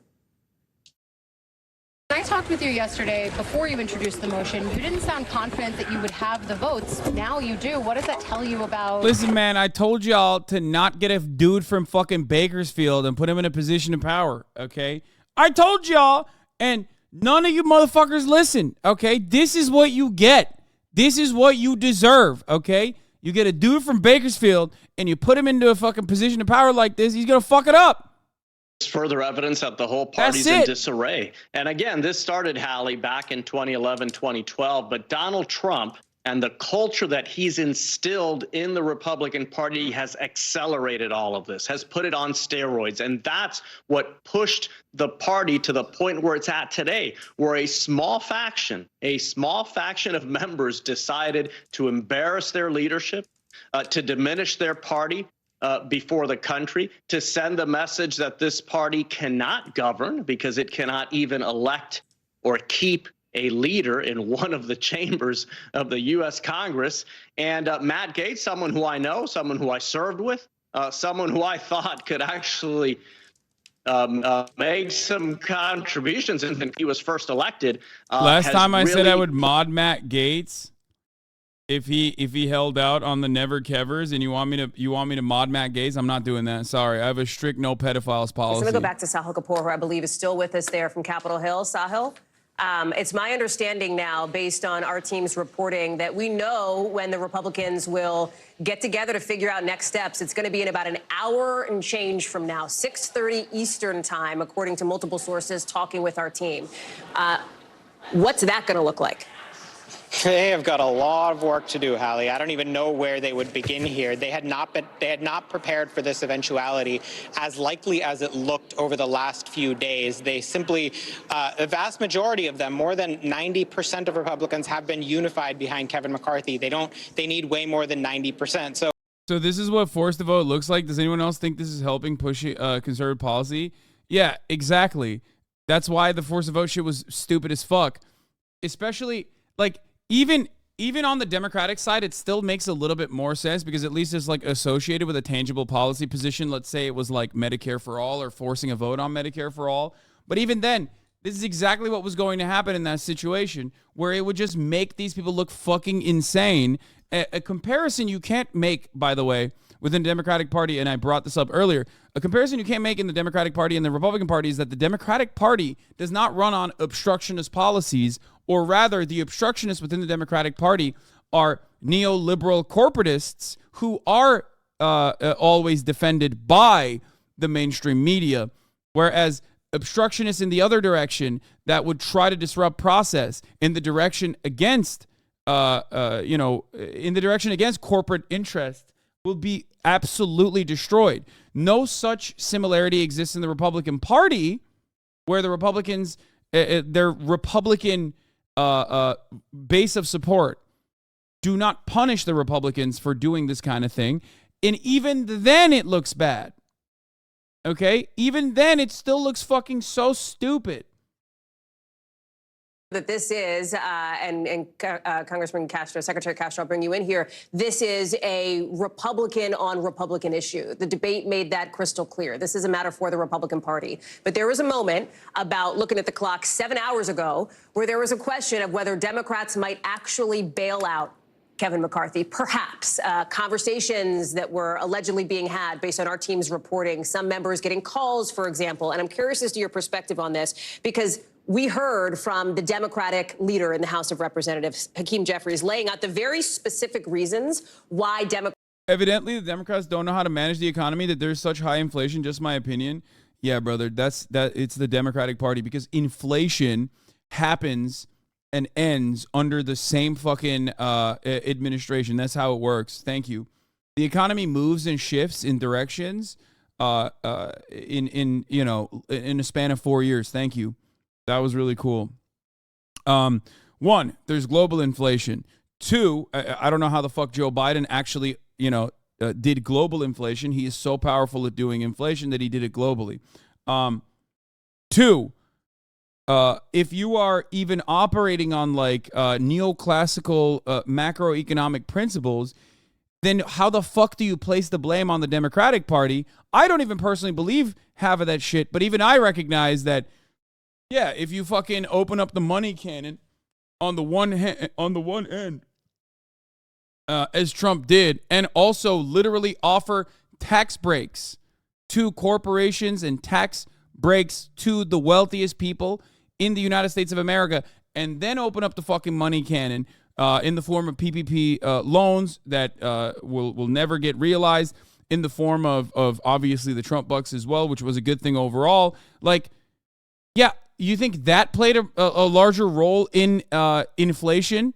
When I talked with you yesterday, before you introduced the motion, you didn't sound confident that you would have the votes. Now you do. What does that tell you about... Listen, man, I told y'all to not get a dude from fucking Bakersfield and put him in a position of power, okay? I told y'all, and none of you motherfuckers listen, okay? This is what you get. This is what you deserve, okay? You get a dude from Bakersfield and you put him into a fucking position of power like this, he's going to fuck it up. Further evidence that the whole party's in disarray. And again, this started, Hallie, back in 2011, 2012, but Donald Trump and the culture that he's instilled in the Republican Party has accelerated all of this, has put it on steroids. And that's what pushed the party to the point where it's at today, where a small faction of members decided to embarrass their leadership, to diminish their party before the country, to send the message that this party cannot govern because it cannot even elect or keep a leader in one of the chambers of the U.S. Congress. And Matt Gaetz, someone who I know, someone who I served with, someone who I thought could actually make some contributions when he was first elected. Last time I said I would mod Matt Gaetz if he held out on the Never Kevers, and you want me to mod Matt Gaetz, I'm not doing that. Sorry, I have a strict no pedophiles policy. So I'm going to go back to Sahil Kapoor, who I believe is still with us there from Capitol Hill. Sahil? It's my understanding now, based on our team's reporting, that we know when the Republicans will get together to figure out next steps. It's going to be in about an hour and change from now, 6:30 Eastern time, according to multiple sources talking with our team. What's that going to look like? They have got a lot of work to do, Hallie. I don't even know where they would begin here. They had not prepared for this eventuality as likely as it looked over the last few days. They simply, a vast majority of them, more than 90% of Republicans, have been unified behind Kevin McCarthy. They need way more than 90%. So this is what forced the vote looks like. Does anyone else think this is helping push conservative policy? Yeah, exactly. That's why the forced the vote shit was stupid as fuck. Especially, like, even on the Democratic side, it still makes a little bit more sense because at least it's like associated with a tangible policy position. Let's say it was like Medicare for all or forcing a vote on Medicare for all. But even then, this is exactly what was going to happen in that situation, where it would just make these people look fucking insane. A comparison you can't make, by the way, within the Democratic Party, and I brought this up earlier, a comparison you can't make in the Democratic Party and the Republican Party is that the Democratic Party does not run on obstructionist policies, or rather the obstructionists within the Democratic Party are neoliberal corporatists who are always defended by the mainstream media, whereas obstructionists in the other direction that would try to disrupt process in the direction against, in the direction against corporate interest will be absolutely destroyed. No such similarity exists in the Republican Party, where the Republicans, their Republican base of support, do not punish the Republicans for doing this kind of thing. And even then it looks bad. Okay? Even then it still looks fucking so stupid. That this is, Congressman Castro, Secretary Castro, I'll bring you in here. This is a Republican on Republican issue. The debate made that crystal clear. This is a matter for the Republican Party. But there was a moment about looking at the clock 7 hours ago where there was a question of whether Democrats might actually bail out Kevin McCarthy. Perhaps conversations that were allegedly being had based on our team's reporting, some members getting calls, for example. And I'm curious as to your perspective on this, because we heard from the Democratic leader in the House of Representatives, Hakeem Jeffries, laying out the very specific reasons why Democrats. Evidently, the Democrats don't know how to manage the economy, that there's such high inflation. Just my opinion. Yeah, brother, it's the Democratic Party, because inflation happens and ends under the same fucking administration. That's how it works. Thank you. The economy moves and shifts in directions in a span of 4 years. Thank you. That was really cool. One, there's global inflation. Two, I don't know how the fuck Joe Biden actually, did global inflation. He is so powerful at doing inflation that he did it globally. Two, if you are even operating on like neoclassical macroeconomic principles, then how the fuck do you place the blame on the Democratic Party? I don't even personally believe half of that shit, but even I recognize that, yeah, if you fucking open up the money cannon on the one end, as Trump did, and also literally offer tax breaks to corporations and tax breaks to the wealthiest people in the United States of America, and then open up the fucking money cannon in the form of PPP loans that will never get realized, in the form of obviously the Trump bucks as well, which was a good thing overall. Like, yeah, you think that played a larger role in inflation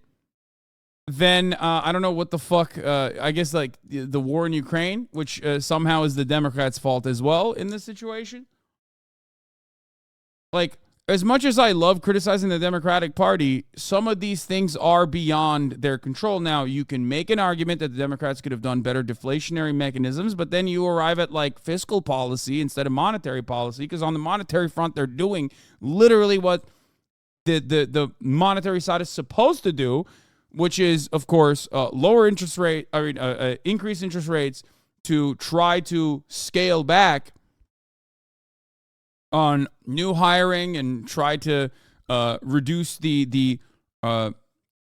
than, I don't know what the fuck, I guess like the war in Ukraine, which somehow is the Democrats' fault as well in this situation? Like, as much as I love criticizing the Democratic Party, some of these things are beyond their control. Now, you can make an argument that the Democrats could have done better deflationary mechanisms, but then you arrive at like fiscal policy instead of monetary policy, because on the monetary front, they're doing literally what the monetary side is supposed to do, which is, of course, increase interest rates to try to scale back on new hiring and try to reduce the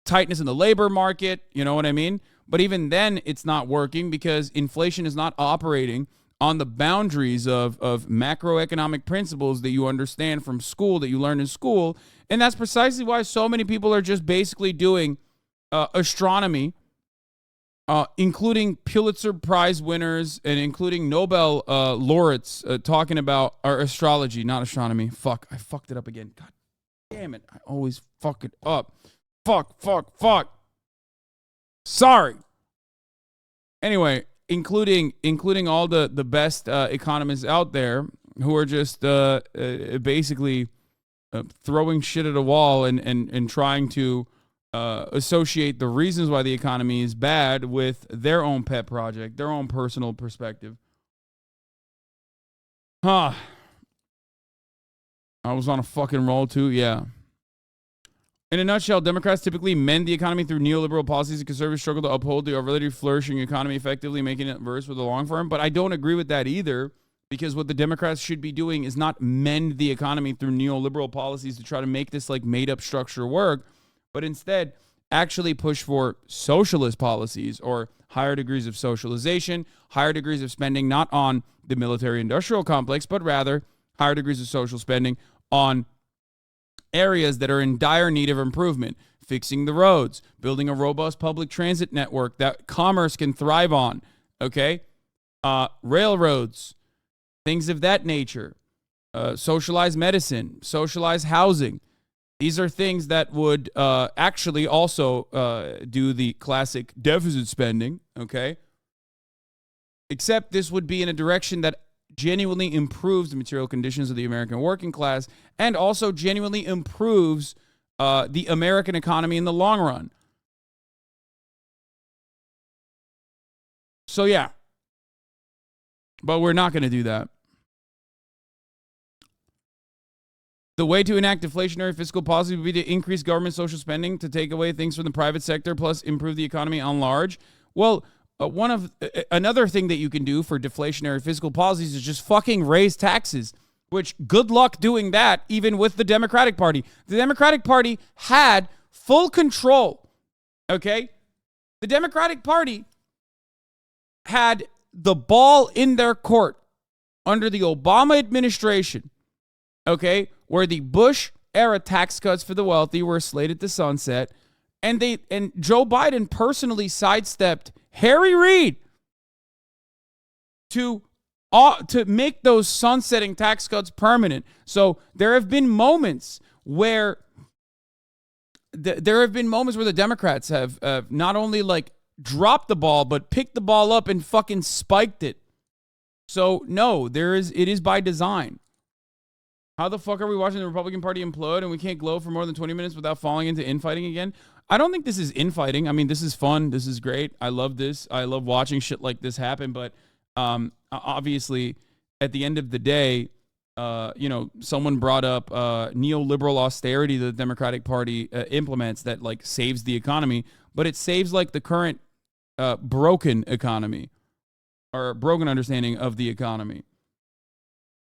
tightness in the labor market, you know what I mean? But even then, it's not working, because inflation is not operating on the boundaries of macroeconomic principles that you understand from school, that you learn in school. And that's precisely why so many people are just basically doing astronomy, including Pulitzer Prize winners and including Nobel laureates talking about our astrology, not astronomy. Fuck, I fucked it up again. God damn it. I always fuck it up. Fuck. Sorry. Anyway, including all the best economists out there who are just basically throwing shit at a wall and trying to associate the reasons why the economy is bad with their own pet project, their own personal perspective. I was on a fucking roll too, yeah. In a nutshell, Democrats typically mend the economy through neoliberal policies, and conservatives struggle to uphold the already flourishing economy, effectively making it worse for the long term. But I don't agree with that either, because what the Democrats should be doing is not mend the economy through neoliberal policies to try to make this like made up structure work, but instead actually push for socialist policies, or higher degrees of socialization, higher degrees of spending not on the military-industrial complex, but rather higher degrees of social spending on areas that are in dire need of improvement, fixing the roads, building a robust public transit network that commerce can thrive on, okay? railroads, things of that nature, socialized medicine, socialized housing. These are things that would actually also do the classic deficit spending, okay? Except this would be in a direction that genuinely improves the material conditions of the American working class and also genuinely improves the American economy in the long run. So, yeah. But we're not going to do that. The way to enact deflationary fiscal policy would be to increase government social spending, to take away things from the private sector, plus improve the economy on large. Well, another thing that you can do for deflationary fiscal policies is just fucking raise taxes, which good luck doing that even with the Democratic Party. The Democratic Party had full control, okay? The Democratic Party had the ball in their court under the Obama administration, okay, where the Bush-era tax cuts for the wealthy were slated to sunset, and Joe Biden personally sidestepped Harry Reid to make those sunsetting tax cuts permanent. So there have been moments where the Democrats have not only like dropped the ball, but picked the ball up and fucking spiked it. So no, it is by design. How the fuck are we watching the Republican Party implode and we can't glow for more than 20 minutes without falling into infighting again? I don't think this is infighting. I mean, this is fun. This is great. I love this. I love watching shit like this happen. But obviously, at the end of the day, someone brought up neoliberal austerity that the Democratic Party implements that like saves the economy, but it saves like the current broken economy or broken understanding of the economy.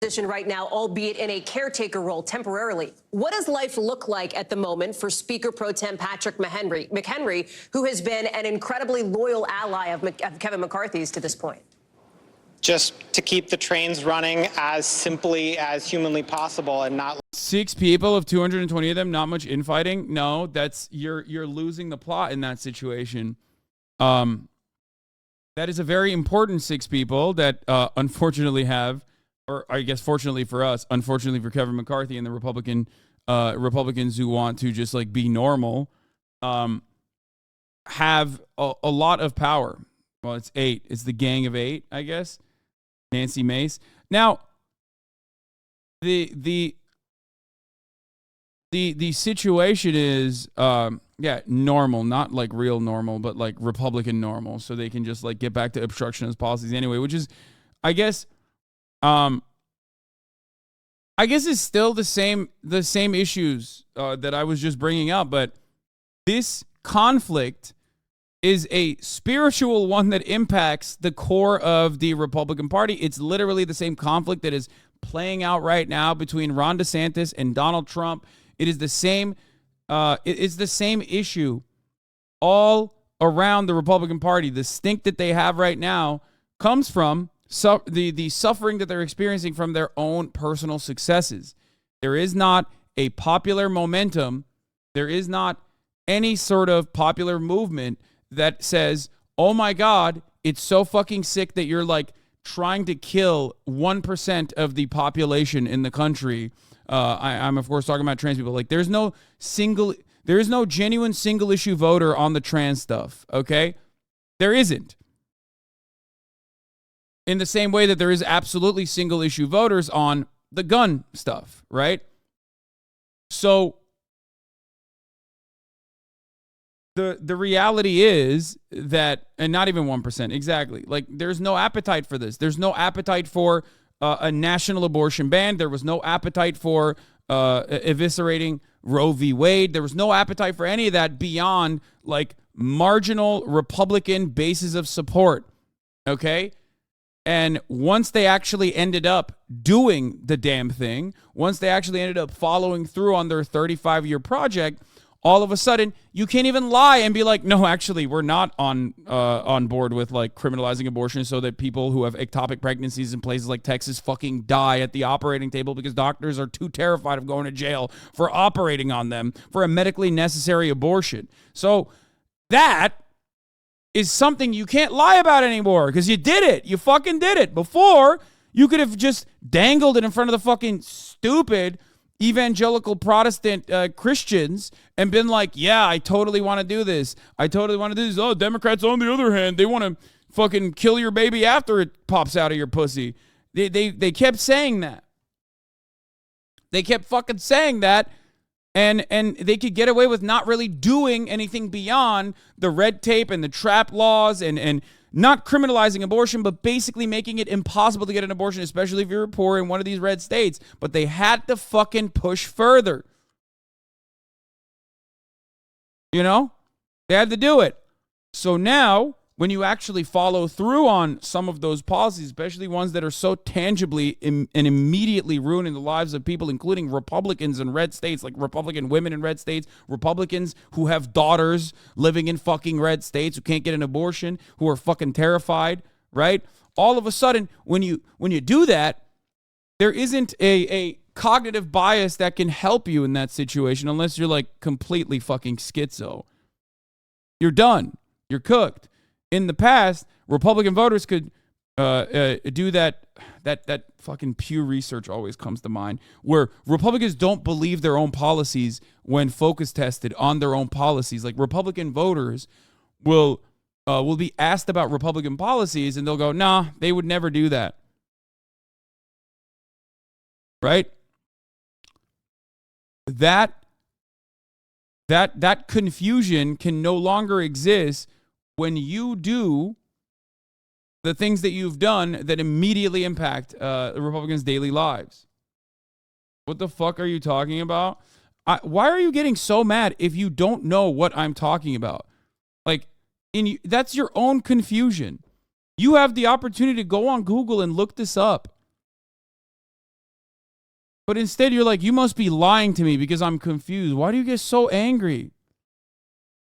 Position right now, albeit in a caretaker role temporarily. What does life look like at the moment for Speaker Pro Tem Patrick McHenry, who has been an incredibly loyal ally of Kevin McCarthy's to this point? Just to keep the trains running as simply as humanly possible and not 6 people of 220 of them, not much infighting. No, that's you're losing the plot in that situation. That is a very important 6 people that unfortunately have, or I guess fortunately for us, unfortunately for Kevin McCarthy and the Republicans who want to just like be normal, have a lot of power. Well, it's 8. It's the gang of 8, I guess. Nancy Mace. Now, the situation is normal, not like real normal, but like Republican normal, so they can just like get back to obstructionist policies anyway, which is, I guess it's still the same issues that I was just bringing up, but this conflict is a spiritual one that impacts the core of the Republican Party. It's literally the same conflict that is playing out right now between Ron DeSantis and Donald Trump. It is the same. It's the same issue all around the Republican Party. The stink that they have right now comes from the suffering that they're experiencing from their own personal successes. There is not a popular momentum. There is not any sort of popular movement that says, oh my God, it's so fucking sick that you're like trying to kill 1% of the population in the country. I'm of course talking about trans people. Like there is no genuine single issue voter on the trans stuff. Okay. There isn't. In the same way that there is absolutely single issue voters on the gun stuff. Right. So the reality is that, and not even 1%, exactly, like there's no appetite for this. There's no appetite for a national abortion ban. There was no appetite for eviscerating Roe v. Wade. There was no appetite for any of that beyond like marginal Republican bases of support. Okay. And once they actually ended up doing the damn thing, once they actually ended up following through on their 35-year project, all of a sudden, you can't even lie and be like, no, actually, we're not on board with like criminalizing abortion so that people who have ectopic pregnancies in places like Texas fucking die at the operating table because doctors are too terrified of going to jail for operating on them for a medically necessary abortion. So that is something you can't lie about anymore because you did it. You fucking did it. Before, you could have just dangled it in front of the fucking stupid evangelical Protestant Christians and been like, yeah, I totally want to do this. I totally want to do this. Oh, Democrats, on the other hand, they want to fucking kill your baby after it pops out of your pussy. They kept saying that. They kept fucking saying that, and they could get away with not really doing anything beyond the red tape and the trap laws and not criminalizing abortion, but basically making it impossible to get an abortion, especially if you're poor in one of these red states. But they had to fucking push further. You know? They had to do it. So now, when you actually follow through on some of those policies, especially ones that are so tangibly and immediately ruining the lives of people, including Republicans in red states, like Republican women in red states, Republicans who have daughters living in fucking red states who can't get an abortion, who are fucking terrified, right? All of a sudden, when you do that, there isn't a cognitive bias that can help you in that situation unless you're like completely fucking schizo. You're done. You're cooked. In the past, Republican voters could do that fucking Pew Research always comes to mind, where Republicans don't believe their own policies when focus tested on their own policies. Like Republican voters will be asked about Republican policies and they'll go, nah, they would never do that. Right? That confusion can no longer exist when you do the things that you've done that immediately impact the Republicans' daily lives. What the fuck are you talking about? Why are you getting so mad if you don't know what I'm talking about? Like, that's your own confusion. You have the opportunity to go on Google and look this up. But instead, you're like, you must be lying to me because I'm confused. Why do you get so angry?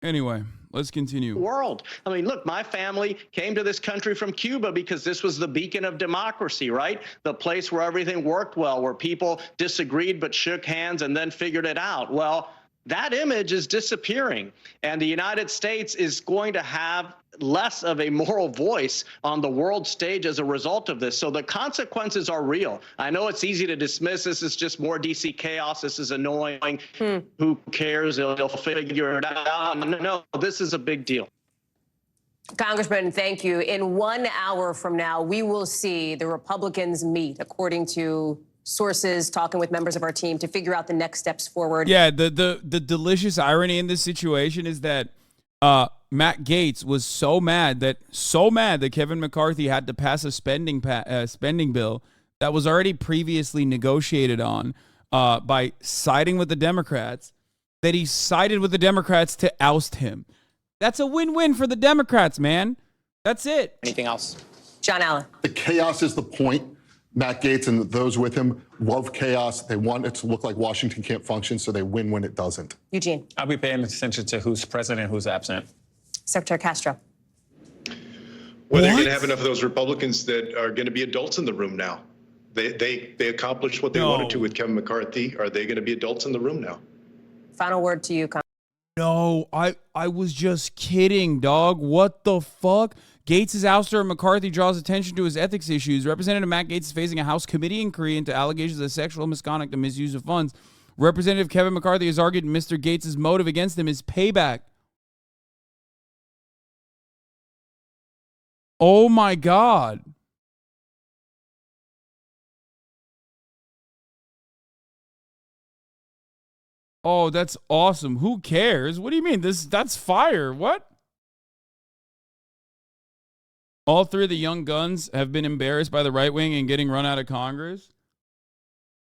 Anyway. Let's continue. World. I mean, look, my family came to this country from Cuba because this was the beacon of democracy, right? The place where everything worked well, where people disagreed but shook hands and then figured it out. Well, that image is disappearing, and the United States is going to have less of a moral voice on the world stage as a result of this. So the consequences are real. I know it's easy to dismiss this as just more DC chaos. This is annoying. Who cares? They'll figure it out. No, this is a big deal. Congressman, thank you. In 1 hour from now, we will see the Republicans meet, according to sources talking with members of our team, to figure out the next steps forward. Yeah, the delicious irony in this situation is that Matt Gaetz was so mad that Kevin McCarthy had to pass a spending bill that was already previously negotiated on by siding with the Democrats, that he sided with the Democrats to oust him. That's a win-win for the Democrats, man. That's it. Anything else? John Allen. The chaos is the point. Matt Gaetz and those with him love chaos. They want it to look like Washington can't function, so they win when it doesn't. Eugene. I'll be paying attention to who's president, who's absent. Secretary Castro. Well, they're going to have enough of those Republicans that are going to be adults in the room now. They accomplished what they wanted to with Kevin McCarthy. Are they going to be adults in the room now? Final word to you, No, I was just kidding, dog. What the fuck? Gates' ouster of McCarthy draws attention to his ethics issues. Representative Matt Gaetz is facing a House committee inquiry into allegations of sexual misconduct and misuse of funds. Representative Kevin McCarthy has argued Mr. Gates' motive against him is payback. Oh my God. Oh, that's awesome. Who cares? What do you mean? That's fire. What? All three of the young guns have been embarrassed by the right wing and getting run out of Congress.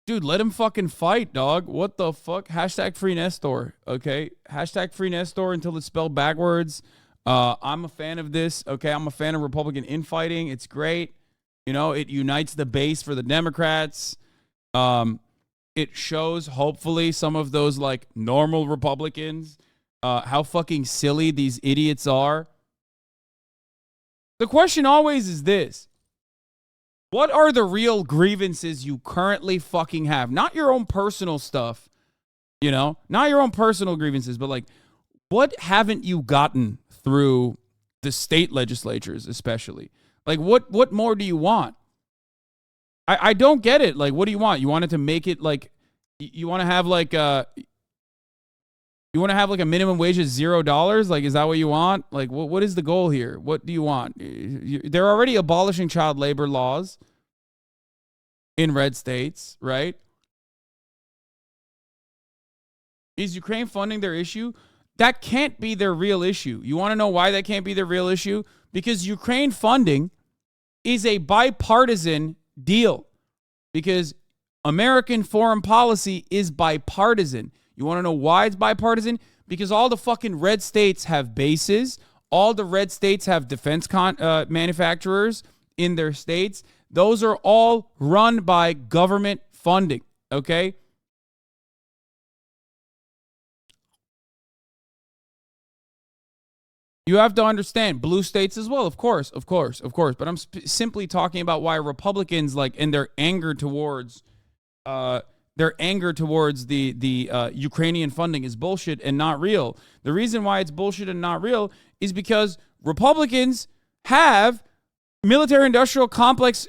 Dude, let him fucking fight, dog. What the fuck? Hashtag free Nestor, okay? Hashtag free Nestor until it's spelled backwards. I'm a fan of this, okay? I'm a fan of Republican infighting. It's great. You know, it unites the base for the Democrats. It shows, hopefully, some of those, like, normal Republicans, how fucking silly these idiots are. The question always is this. What are the real grievances you currently fucking have? Not your own personal stuff, you know? Not your own personal grievances, but, like, what haven't you gotten through the state legislatures especially. Like, what more do you want? I don't get it. Like, what do you want? You want it to make it like, you want to have like a minimum wage of $0? Like, is that what you want? Like, what is the goal here? What do you want? They're already abolishing child labor laws in red states, right? Is Ukraine funding their issue? That can't be their real issue. You want to know why that can't be their real issue? Because Ukraine funding is a bipartisan deal. Because American foreign policy is bipartisan. You want to know why it's bipartisan? Because all the fucking red states have bases. All the red states have defense manufacturers in their states. Those are all run by government funding, okay? You have to understand blue states as well, of course. But I'm simply talking about why Republicans, like, and their anger towards the Ukrainian funding is bullshit and not real. The reason why it's bullshit and not real is because Republicans have military-industrial complex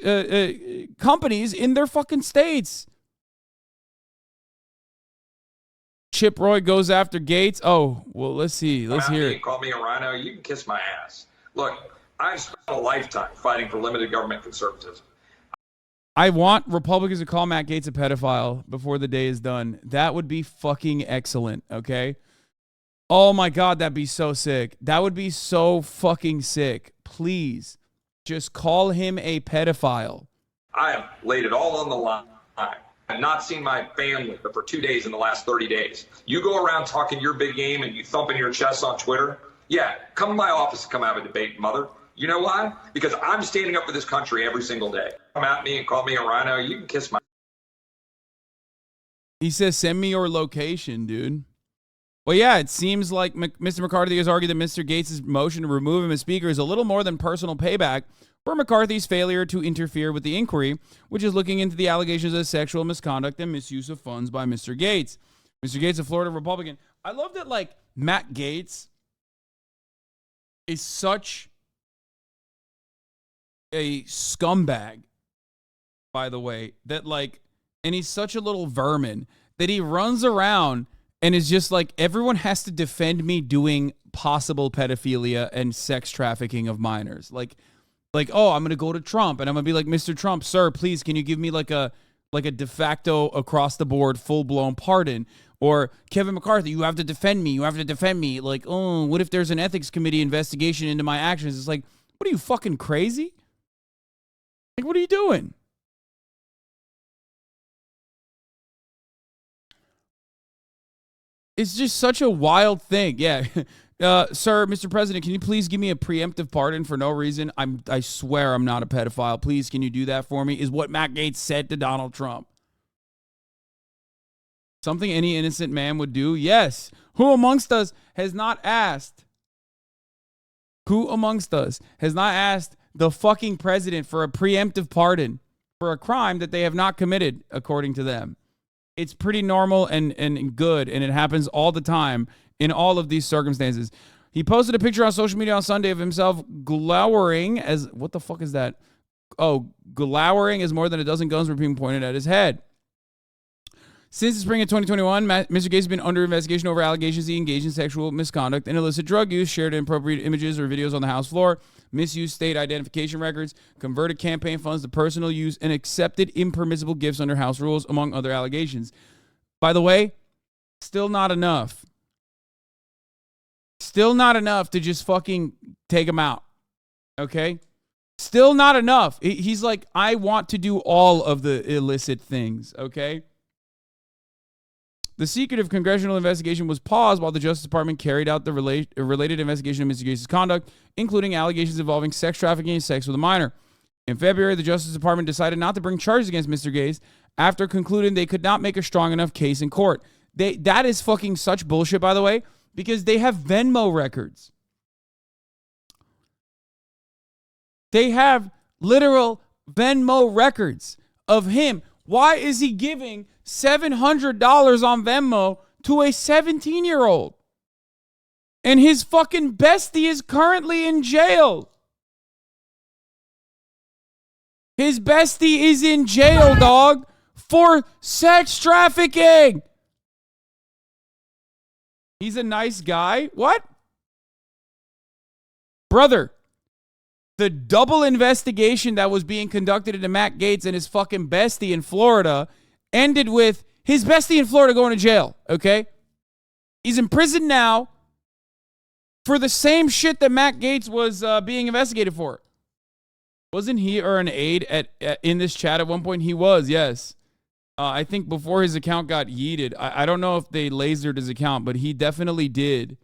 companies in their fucking states. Chip Roy goes after Gates. Oh, well, let's see. Let's hear it. Call me a rhino. You can kiss my ass. Look, I've spent a lifetime fighting for limited government conservatism. I want Republicans to call Matt Gaetz a pedophile before the day is done. That would be fucking excellent, okay? Oh my God, that'd be so sick. That would be so fucking sick. Please, just call him a pedophile. I have laid it all on the line. I've not seen my family but for 2 days in the last 30 days. You go around talking your big game and you thumping your chest on Twitter. Yeah, come to my office and come have a debate, mother. You know why? Because I'm standing up for this country every single day. Come at me and call me a rhino. You can kiss my... He says, send me your location, dude. Well, yeah, it seems like Mr. McCarthy has argued that Mr. Gates' motion to remove him as Speaker is a little more than personal payback for McCarthy's failure to interfere with the inquiry, which is looking into the allegations of sexual misconduct and misuse of funds by Mr. Gates. Mr. Gates, a Florida Republican. I love that, like, Matt Gaetz is such a scumbag, by the way, that, like, and he's such a little vermin that he runs around and is just like, everyone has to defend me doing possible pedophilia and sex trafficking of minors. Like, oh, I'm going to go to Trump and I'm going to be like, Mr. Trump, sir, please, can you give me like a de facto across the board full-blown pardon? Or Kevin McCarthy, you have to defend me. You have to defend me. Like, oh, what if there's an ethics committee investigation into my actions? It's like, what are you, fucking crazy? Like, what are you doing? It's just such a wild thing. Yeah. Sir, Mr. President, can you please give me a preemptive pardon for no reason? I swear I'm not a pedophile. Please, can you do that for me? Is what Matt Gaetz said to Donald Trump. Something any innocent man would do? Yes. Who amongst us has not asked? Who amongst us has not asked the fucking president for a preemptive pardon for a crime that they have not committed, according to them? It's pretty normal and good, and it happens all the time in all of these circumstances. He posted a picture on social media on Sunday of himself glowering as, what the fuck is that? Oh, glowering as more than a dozen guns were being pointed at his head. Since the spring of 2021, Mr. Gaetz has been under investigation over allegations he engaged in sexual misconduct and illicit drug use, shared inappropriate images or videos on the House floor, misused state identification records, converted campaign funds to personal use, and accepted impermissible gifts under House rules, among other allegations. By the way, still not enough. Still not enough to just fucking take him out. Okay? Still not enough. He's like, I want to do all of the illicit things. Okay? The secretive congressional investigation was paused while the Justice Department carried out the related investigation of Mr. Gates' conduct, including allegations involving sex trafficking and sex with a minor. In February, the Justice Department decided not to bring charges against Mr. Gates after concluding they could not make a strong enough case in court. That is fucking such bullshit, by the way, because they have Venmo records. They have literal Venmo records of him. Why is he giving $700 on Venmo to a 17-year-old? And his fucking bestie is currently in jail. His bestie is in jail, dog, for sex trafficking. He's a nice guy. What? Brother, the double investigation that was being conducted into Matt Gaetz and his fucking bestie in Florida ended with his bestie in Florida going to jail, okay? He's in prison now for the same shit that Matt Gaetz was being investigated for. Wasn't he or an aide in this chat at one point? He was, yes. I think before his account got yeeted. I don't know if they lasered his account, but he definitely did.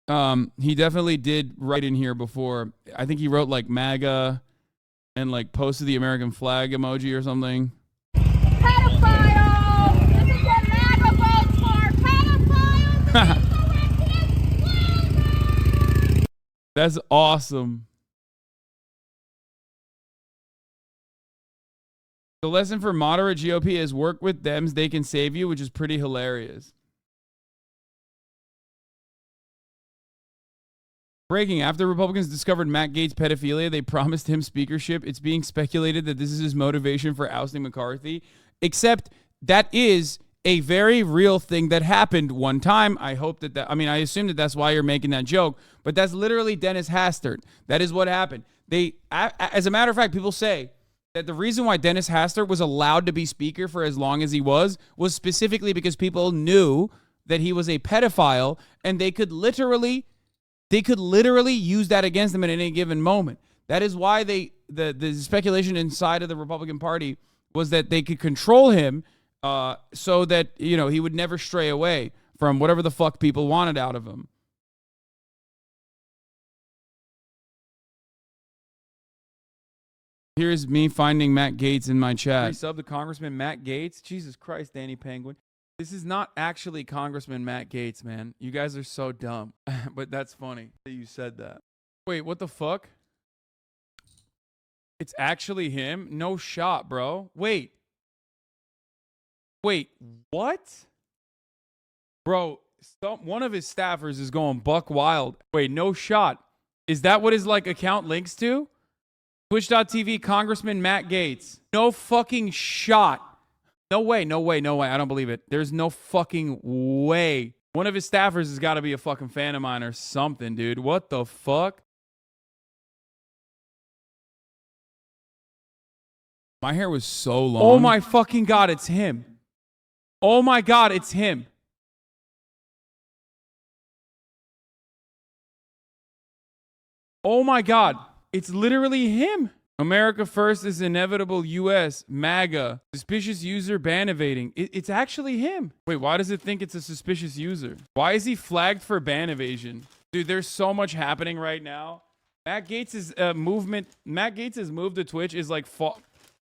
He definitely did write in here before. I think he wrote like MAGA and like posted the American flag emoji or something. Pedophile! This is what MAGA votes for! Pedophile! That's awesome. The lesson for moderate GOP is work with Dems, they can save you, which is pretty hilarious. Breaking. After Republicans discovered Matt Gaetz' pedophilia, they promised him speakership. It's being speculated that this is his motivation for ousting McCarthy. Except that is a very real thing that happened one time. I hope that I assume that that's why you're making that joke. But that's literally Dennis Hastert. That is what happened. As a matter of fact, people say that the reason why Dennis Hastert was allowed to be speaker for as long as he was specifically because people knew that he was a pedophile and they could literally use that against him at any given moment. That is why the speculation inside of the Republican Party was that they could control him so that, he would never stray away from whatever the fuck people wanted out of him. Here's me finding Matt Gaetz in my chat. Resub to Congressman Matt Gaetz. Jesus Christ, Danny Penguin. This is not actually Congressman Matt Gaetz, man. You guys are so dumb. But that's funny that you said that. Wait, what the fuck? It's actually him? No shot, bro. Wait, what? Bro, one of his staffers is going buck wild. Wait, no shot. Is that what his account links to? Twitch.tv Congressman Matt Gaetz. No fucking shot. No way. I don't believe it. There's no fucking way. One of his staffers has got to be a fucking fan of mine or something, dude. What the fuck? My hair was so long. Oh my fucking God, it's him. Oh my God, it's him. Oh my God. It's literally him. America First is inevitable. U.S. MAGA. Suspicious user ban evading. It's actually him. Wait, why does it think it's a suspicious user? Why is he flagged for ban evasion? Dude, there's so much happening right now. Matt Gaetz' move to Twitch is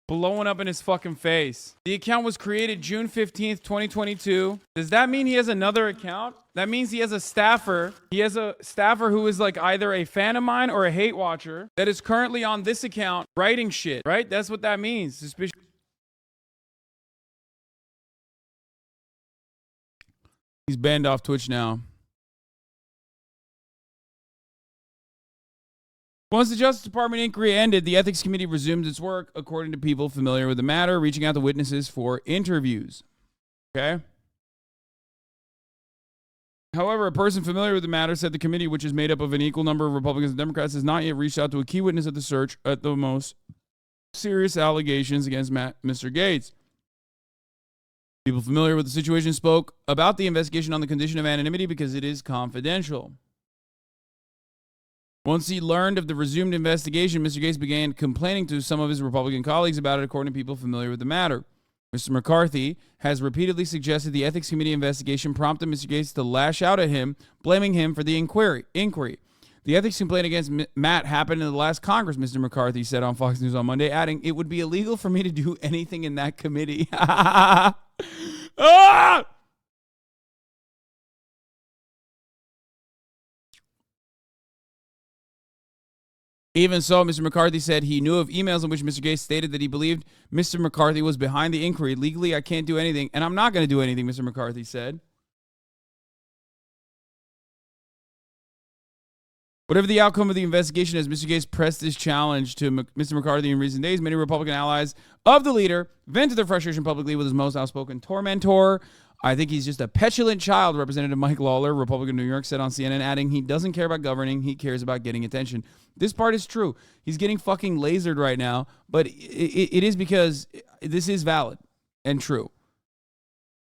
blowing up in his fucking face. The account was created June 15th, 2022. Does that mean he has another account? That means he has a staffer. He has a staffer who is either a fan of mine or a hate watcher that is currently on this account writing shit, right? That's what that means. Suspicious. He's banned off Twitch now. Once the Justice Department inquiry ended, the Ethics Committee resumed its work, according to people familiar with the matter, reaching out to witnesses for interviews. Okay? However, a person familiar with the matter said the committee, which is made up of an equal number of Republicans and Democrats, has not yet reached out to a key witness at the search at the most serious allegations against Mr. Gaetz. People familiar with the situation spoke about the investigation on the condition of anonymity because it is confidential. Once he learned of the resumed investigation, Mr. Gaetz began complaining to some of his Republican colleagues about it, according to people familiar with the matter. Mr. McCarthy has repeatedly suggested the Ethics Committee investigation prompted Mr. Gaetz to lash out at him, blaming him for the inquiry. The ethics complaint against Matt happened in the last Congress, Mr. McCarthy said on Fox News on Monday, adding, "It would be illegal for me to do anything in that committee." Ah! Even so, Mr. McCarthy said he knew of emails in which Mr. Gaetz stated that he believed Mr. McCarthy was behind the inquiry. Legally, I can't do anything, and I'm not going to do anything, Mr. McCarthy said. Whatever the outcome of the investigation, as Mr. Gates pressed this challenge to Mr. McCarthy in recent days, many Republican allies of the leader vented their frustration publicly with his most outspoken tormentor. I think he's just a petulant child, Representative Mike Lawler, Republican of New York, said on CNN, adding, he doesn't care about governing, he cares about getting attention. This part is true. He's getting fucking lasered right now, but it is because this is valid and true.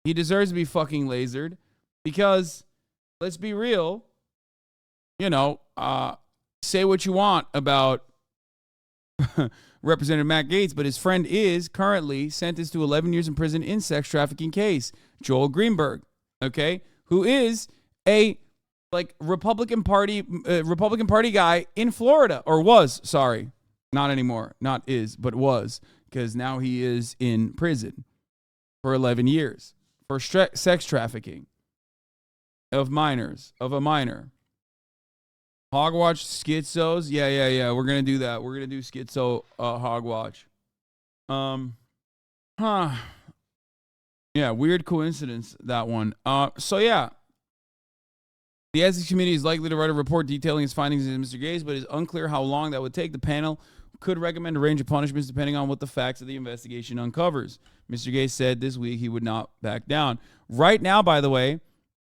He deserves to be fucking lasered because, let's be real, say what you want about Representative Matt Gaetz, but his friend is currently sentenced to 11 years in prison in sex trafficking case. Joel Greenberg, okay, who is a Republican Party guy in Florida, or was, sorry, not anymore, not is, but was, because now he is in prison for 11 years for sex trafficking of a minor. Hogwatch schizos. Yeah. We're going to do that. We're going to do schizo Hogwatch. Yeah, weird coincidence, that one. So, yeah. The Ethics Committee is likely to write a report detailing its findings in Mr. Gates, but it's unclear how long that would take. The panel could recommend a range of punishments depending on what the facts of the investigation uncovers. Mr. Gates said this week he would not back down. Right now, by the way,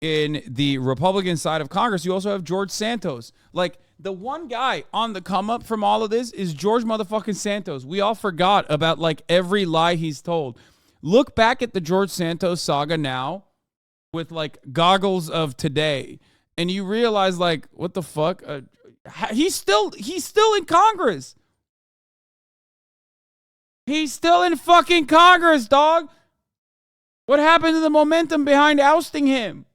in the Republican side of Congress, you also have George Santos. Like, the one guy on the come up from all of this is George motherfucking Santos. We all forgot about, every lie he's told. Look back at the George Santos saga now with, goggles of today, and you realize, what the fuck? He's still in Congress. He's still in fucking Congress, dog. What happened to the momentum behind ousting him?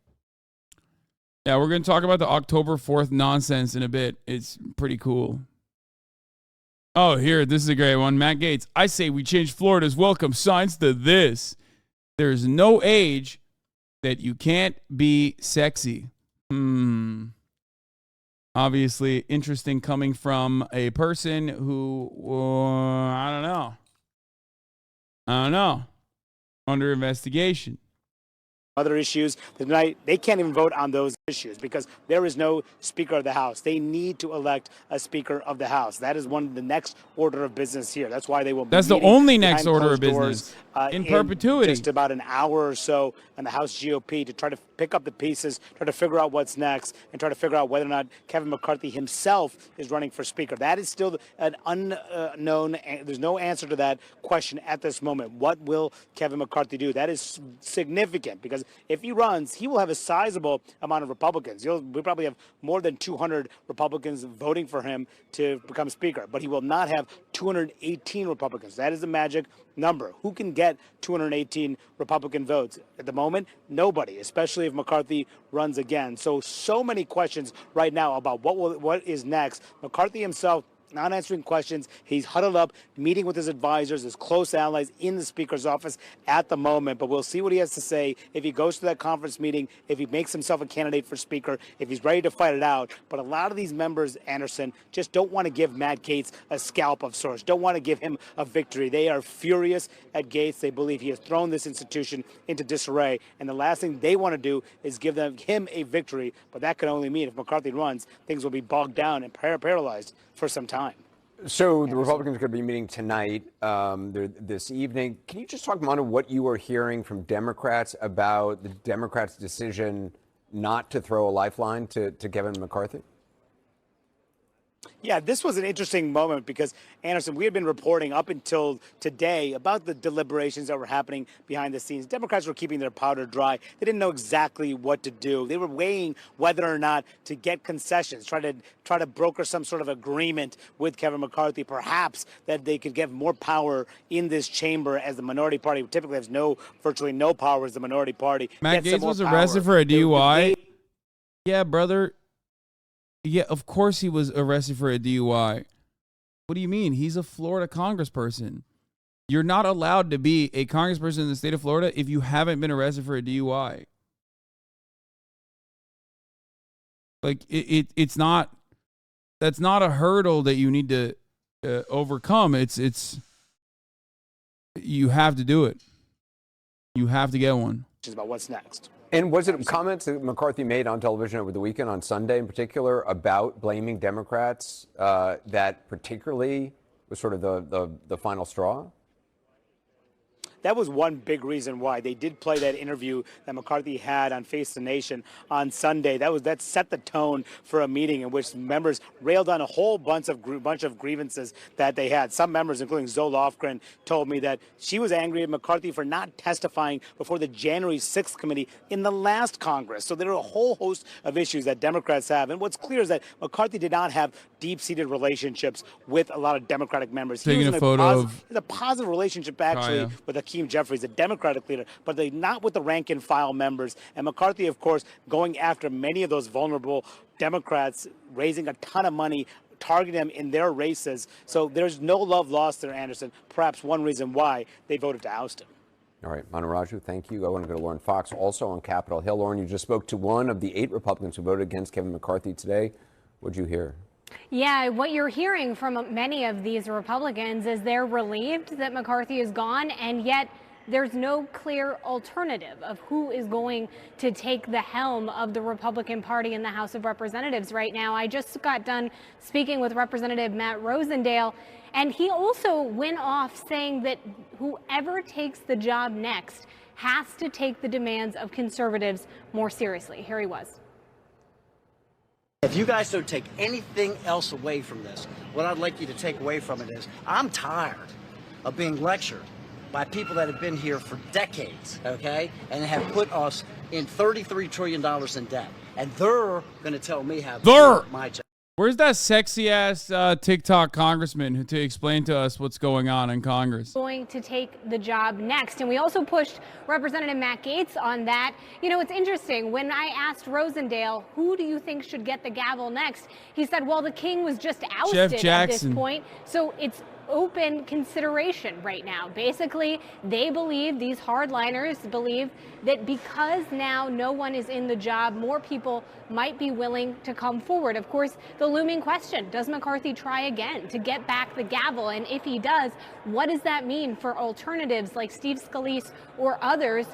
Yeah, we're going to talk about the October 4th nonsense in a bit. It's pretty cool. Oh, here, this is a great one. Matt Gaetz, I say we change Florida's welcome signs to this. There's no age that you can't be sexy. Obviously, interesting coming from a person who, I don't know. Under investigation. Other issues tonight, they can't even vote on those issues because there is no Speaker of the House. They need to elect a Speaker of the House. That is the next order of business here. That's why they will be That's the only next order of business in perpetuity. Just about an hour or so in the House GOP to try to pick up the pieces, try to figure out what's next, and try to figure out whether or not Kevin McCarthy himself is running for Speaker. That is still an unknown. There's no answer to that question at this moment. What will Kevin McCarthy do? That is significant because if he runs, he will have a sizable amount of Republicans. We probably have more than 200 Republicans voting for him to become Speaker, but he will not have 218 Republicans. That is the magic number. Who can get 218 Republican votes? At the moment, nobody, especially if McCarthy runs again. So many questions right now about what is next. McCarthy himself not answering questions. He's huddled up, meeting with his advisors, his close allies in the Speaker's office at the moment. But we'll see what he has to say if he goes to that conference meeting, if he makes himself a candidate for Speaker, if he's ready to fight it out. But a lot of these members, Anderson, just don't want to give Matt Gaetz a scalp of sorts, don't want to give him a victory. They are furious at Gaetz. They believe he has thrown this institution into disarray. And the last thing they want to do is give him a victory. But that could only mean if McCarthy runs, things will be bogged down and paralyzed for some time. So the Republicans are going to be meeting tonight, this evening. Can you just talk, Mondo, what you are hearing from Democrats about the Democrats' decision not to throw a lifeline to Kevin McCarthy? Yeah, this was an interesting moment because, Anderson, we had been reporting up until today about the deliberations that were happening behind the scenes. Democrats were keeping their powder dry. They didn't know exactly what to do. They were weighing whether or not to get concessions, try to broker some sort of agreement with Kevin McCarthy, perhaps that they could get more power in this chamber as the minority party typically has virtually no power as the minority party. Matt Gaetz was arrested for a DUI. Yeah, brother. Yeah, of course he was arrested for a DUI. What do you mean? He's a Florida congressperson. You're not allowed to be a congressperson in the state of Florida if you haven't been arrested for a DUI. It's not, that's not a hurdle that you need to overcome. It's you have to do it. You have to get one. About what's next. And was it comments that McCarthy made on television over the weekend, on Sunday in particular, about blaming Democrats that particularly was sort of the final straw? That was one big reason why they did play that interview that McCarthy had on Face the Nation on Sunday. That set the tone for a meeting in which members railed on a whole bunch of grievances that they had. Some members, including Zoe Lofgren, told me that she was angry at McCarthy for not testifying before the January 6th committee in the last Congress. So there are a whole host of issues that Democrats have. And what's clear is that McCarthy did not have deep-seated relationships with a lot of Democratic members. Taking a photo of a positive relationship, actually, with Hakeem Jeffries, a Democratic leader, but not with the rank-and-file members. And McCarthy, of course, going after many of those vulnerable Democrats, raising a ton of money, targeting them in their races. So there's no love lost there, Anderson. Perhaps one reason why they voted to oust him. All right, Manu Raju, thank you. I want to go to Lauren Fox, also on Capitol Hill. Lauren, you just spoke to one of the 8 Republicans who voted against Kevin McCarthy today. What'd you hear? Yeah, what you're hearing from many of these Republicans is they're relieved that McCarthy is gone, and yet there's no clear alternative of who is going to take the helm of the Republican Party in the House of Representatives right now. I just got done speaking with Representative Matt Rosendale, and he also went off saying that whoever takes the job next has to take the demands of conservatives more seriously. Here he was. If you guys don't take anything else away from this, what I'd like you to take away from it is I'm tired of being lectured by people that have been here for decades, okay, and have put us in $33 trillion in debt. And they're going to tell me how to do my job. Where's that sexy ass TikTok congressman to explain to us what's going on in Congress? Going to take the job next. And we also pushed Representative Matt Gaetz on that. You know, it's interesting. When I asked Rosendale, who do you think should get the gavel next? He said, well, the king was just ousted at this point. So it's open consideration right now. Basically, they believe, these hardliners believe, that because now no one is in the job, more people might be willing to come forward. Of course, the looming question, does McCarthy try again to get back the gavel? And if he does, what does that mean for alternatives like Steve Scalise or others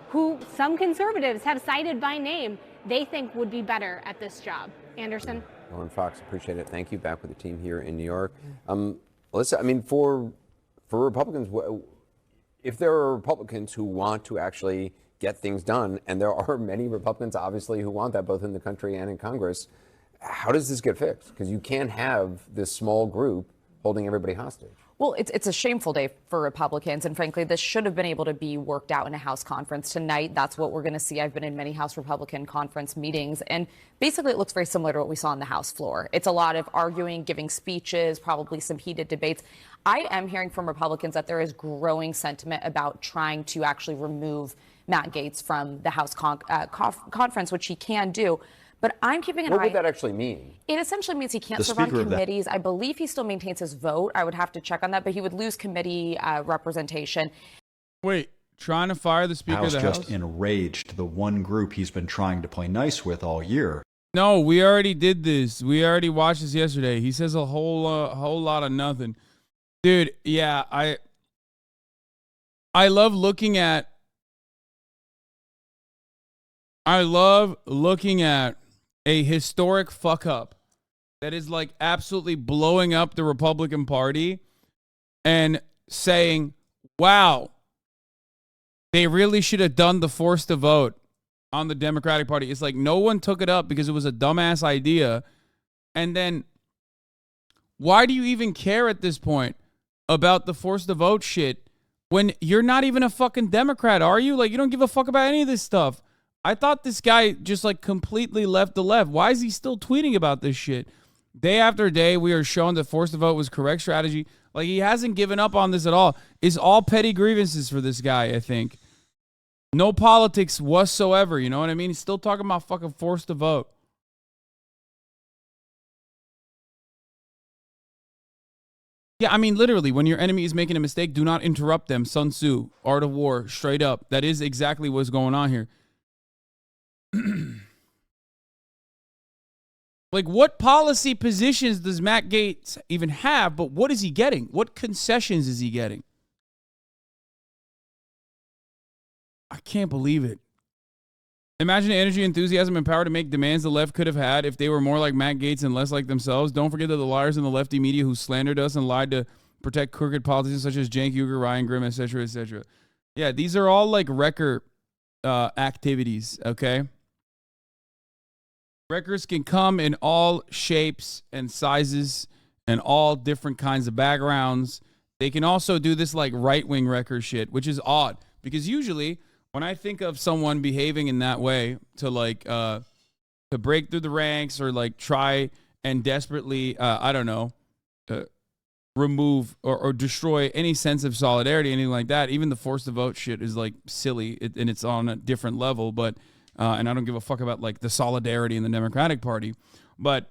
who some conservatives have cited by name they think would be better at this job? Anderson? Lauren Fox, appreciate it. Thank you. Back with the team here in New York. Listen, I mean, for Republicans, if there are Republicans who want to actually get things done, and there are many Republicans, obviously, who want that both in the country and in Congress, how does this get fixed? Because you can't have this small group holding everybody hostage. Well, it's a shameful day for Republicans, and frankly, this should have been able to be worked out in a House conference tonight. That's what we're going to see. I've been in many House Republican conference meetings, and basically it looks very similar to what we saw on the House floor. It's a lot of arguing, giving speeches, probably some heated debates. I am hearing from Republicans that there is growing sentiment about trying to actually remove Matt Gaetz from the House conference, which he can do. But I'm keeping an eye. What would that actually mean? It essentially means he can't serve on committees. I believe he still maintains his vote. I would have to check on that, but he would lose committee representation. Wait, trying to fire the Speaker of the House? Just enraged the one group he's been trying to play nice with all year. No, we already did this. We already watched this yesterday. He says a whole lot of nothing. Dude, yeah, I love looking at a historic fuck up that is like absolutely blowing up the Republican Party and saying, wow, they really should have done the force to vote on the Democratic Party. It's like no one took it up because it was a dumbass idea. And then why do you even care at this point about the force to vote shit when you're not even a fucking Democrat, are you? Like, you don't give a fuck about any of this stuff. I thought this guy just like completely left the left. Why is he still tweeting about this shit? Day after day, we are shown that force to vote was correct strategy. Like, he hasn't given up on this at all. It's all petty grievances for this guy, I think. No politics whatsoever, you know what I mean? He's still talking about fucking force to vote. Yeah, I mean, literally, when your enemy is making a mistake, do not interrupt them. Sun Tzu, Art of War, straight up. That is exactly what's going on here. Like, what policy positions does Matt Gaetz even have, but what is he getting? What concessions is he getting? I can't believe it. Imagine the energy, enthusiasm, and power to make demands the left could have had if they were more like Matt Gaetz and less like themselves. Don't forget that the liars in the lefty media who slandered us and lied to protect crooked politicians such as Cenk Uygur, Ryan Grimm, etc., etc. Yeah, these are all like wrecker activities, okay? Wreckers can come in all shapes and sizes and all different kinds of backgrounds. They can also do this like right-wing wrecker shit, which is odd because usually when I think of someone behaving in that way to like to break through the ranks or like try and desperately, I don't know, remove or destroy any sense of solidarity, anything like that, even the force to vote shit is like silly and it's on a different level. But and I don't give a fuck about like the solidarity in the Democratic Party. But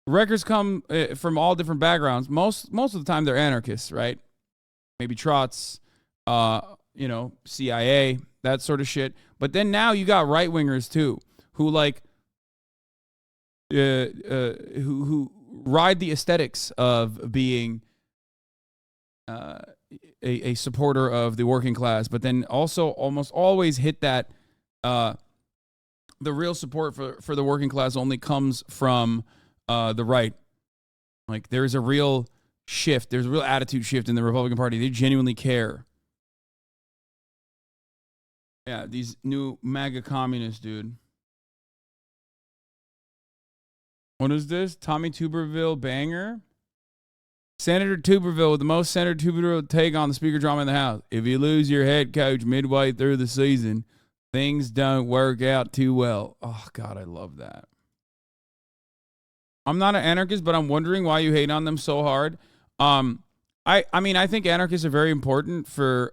wreckers come from all different backgrounds. Most of the time they're anarchists, right? Maybe Trots, you know, CIA, that sort of shit. But then now you got right wingers too, who like who ride the aesthetics of being a supporter of the working class, but then also almost always hit that the real support for the working class only comes from the right. Like there's a real shift, there's a real attitude shift in the Republican Party. They genuinely care. Yeah, these new MAGA communists, dude. What is this? Tommy Tuberville banger? Senator Tuberville with the most Senator Tuberville take on the speaker drama in the House. If you lose your head coach midway through the season, things don't work out too well. Oh, God, I love that. I'm not an anarchist, but I'm wondering why you hate on them so hard. I mean, I think anarchists are very important for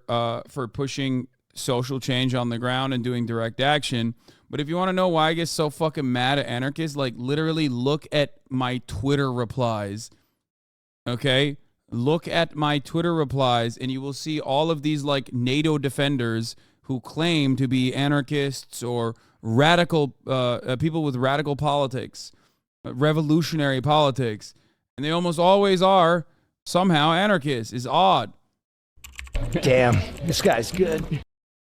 pushing social change on the ground and doing direct action. But if you want to know why I get so fucking mad at anarchists, like literally look at my Twitter replies. Okay? Look at my Twitter replies and you will see all of these like NATO defenders who claim to be anarchists or radical people with radical politics, revolutionary politics. And they almost always are somehow anarchists. It's odd. Damn, this guy's good.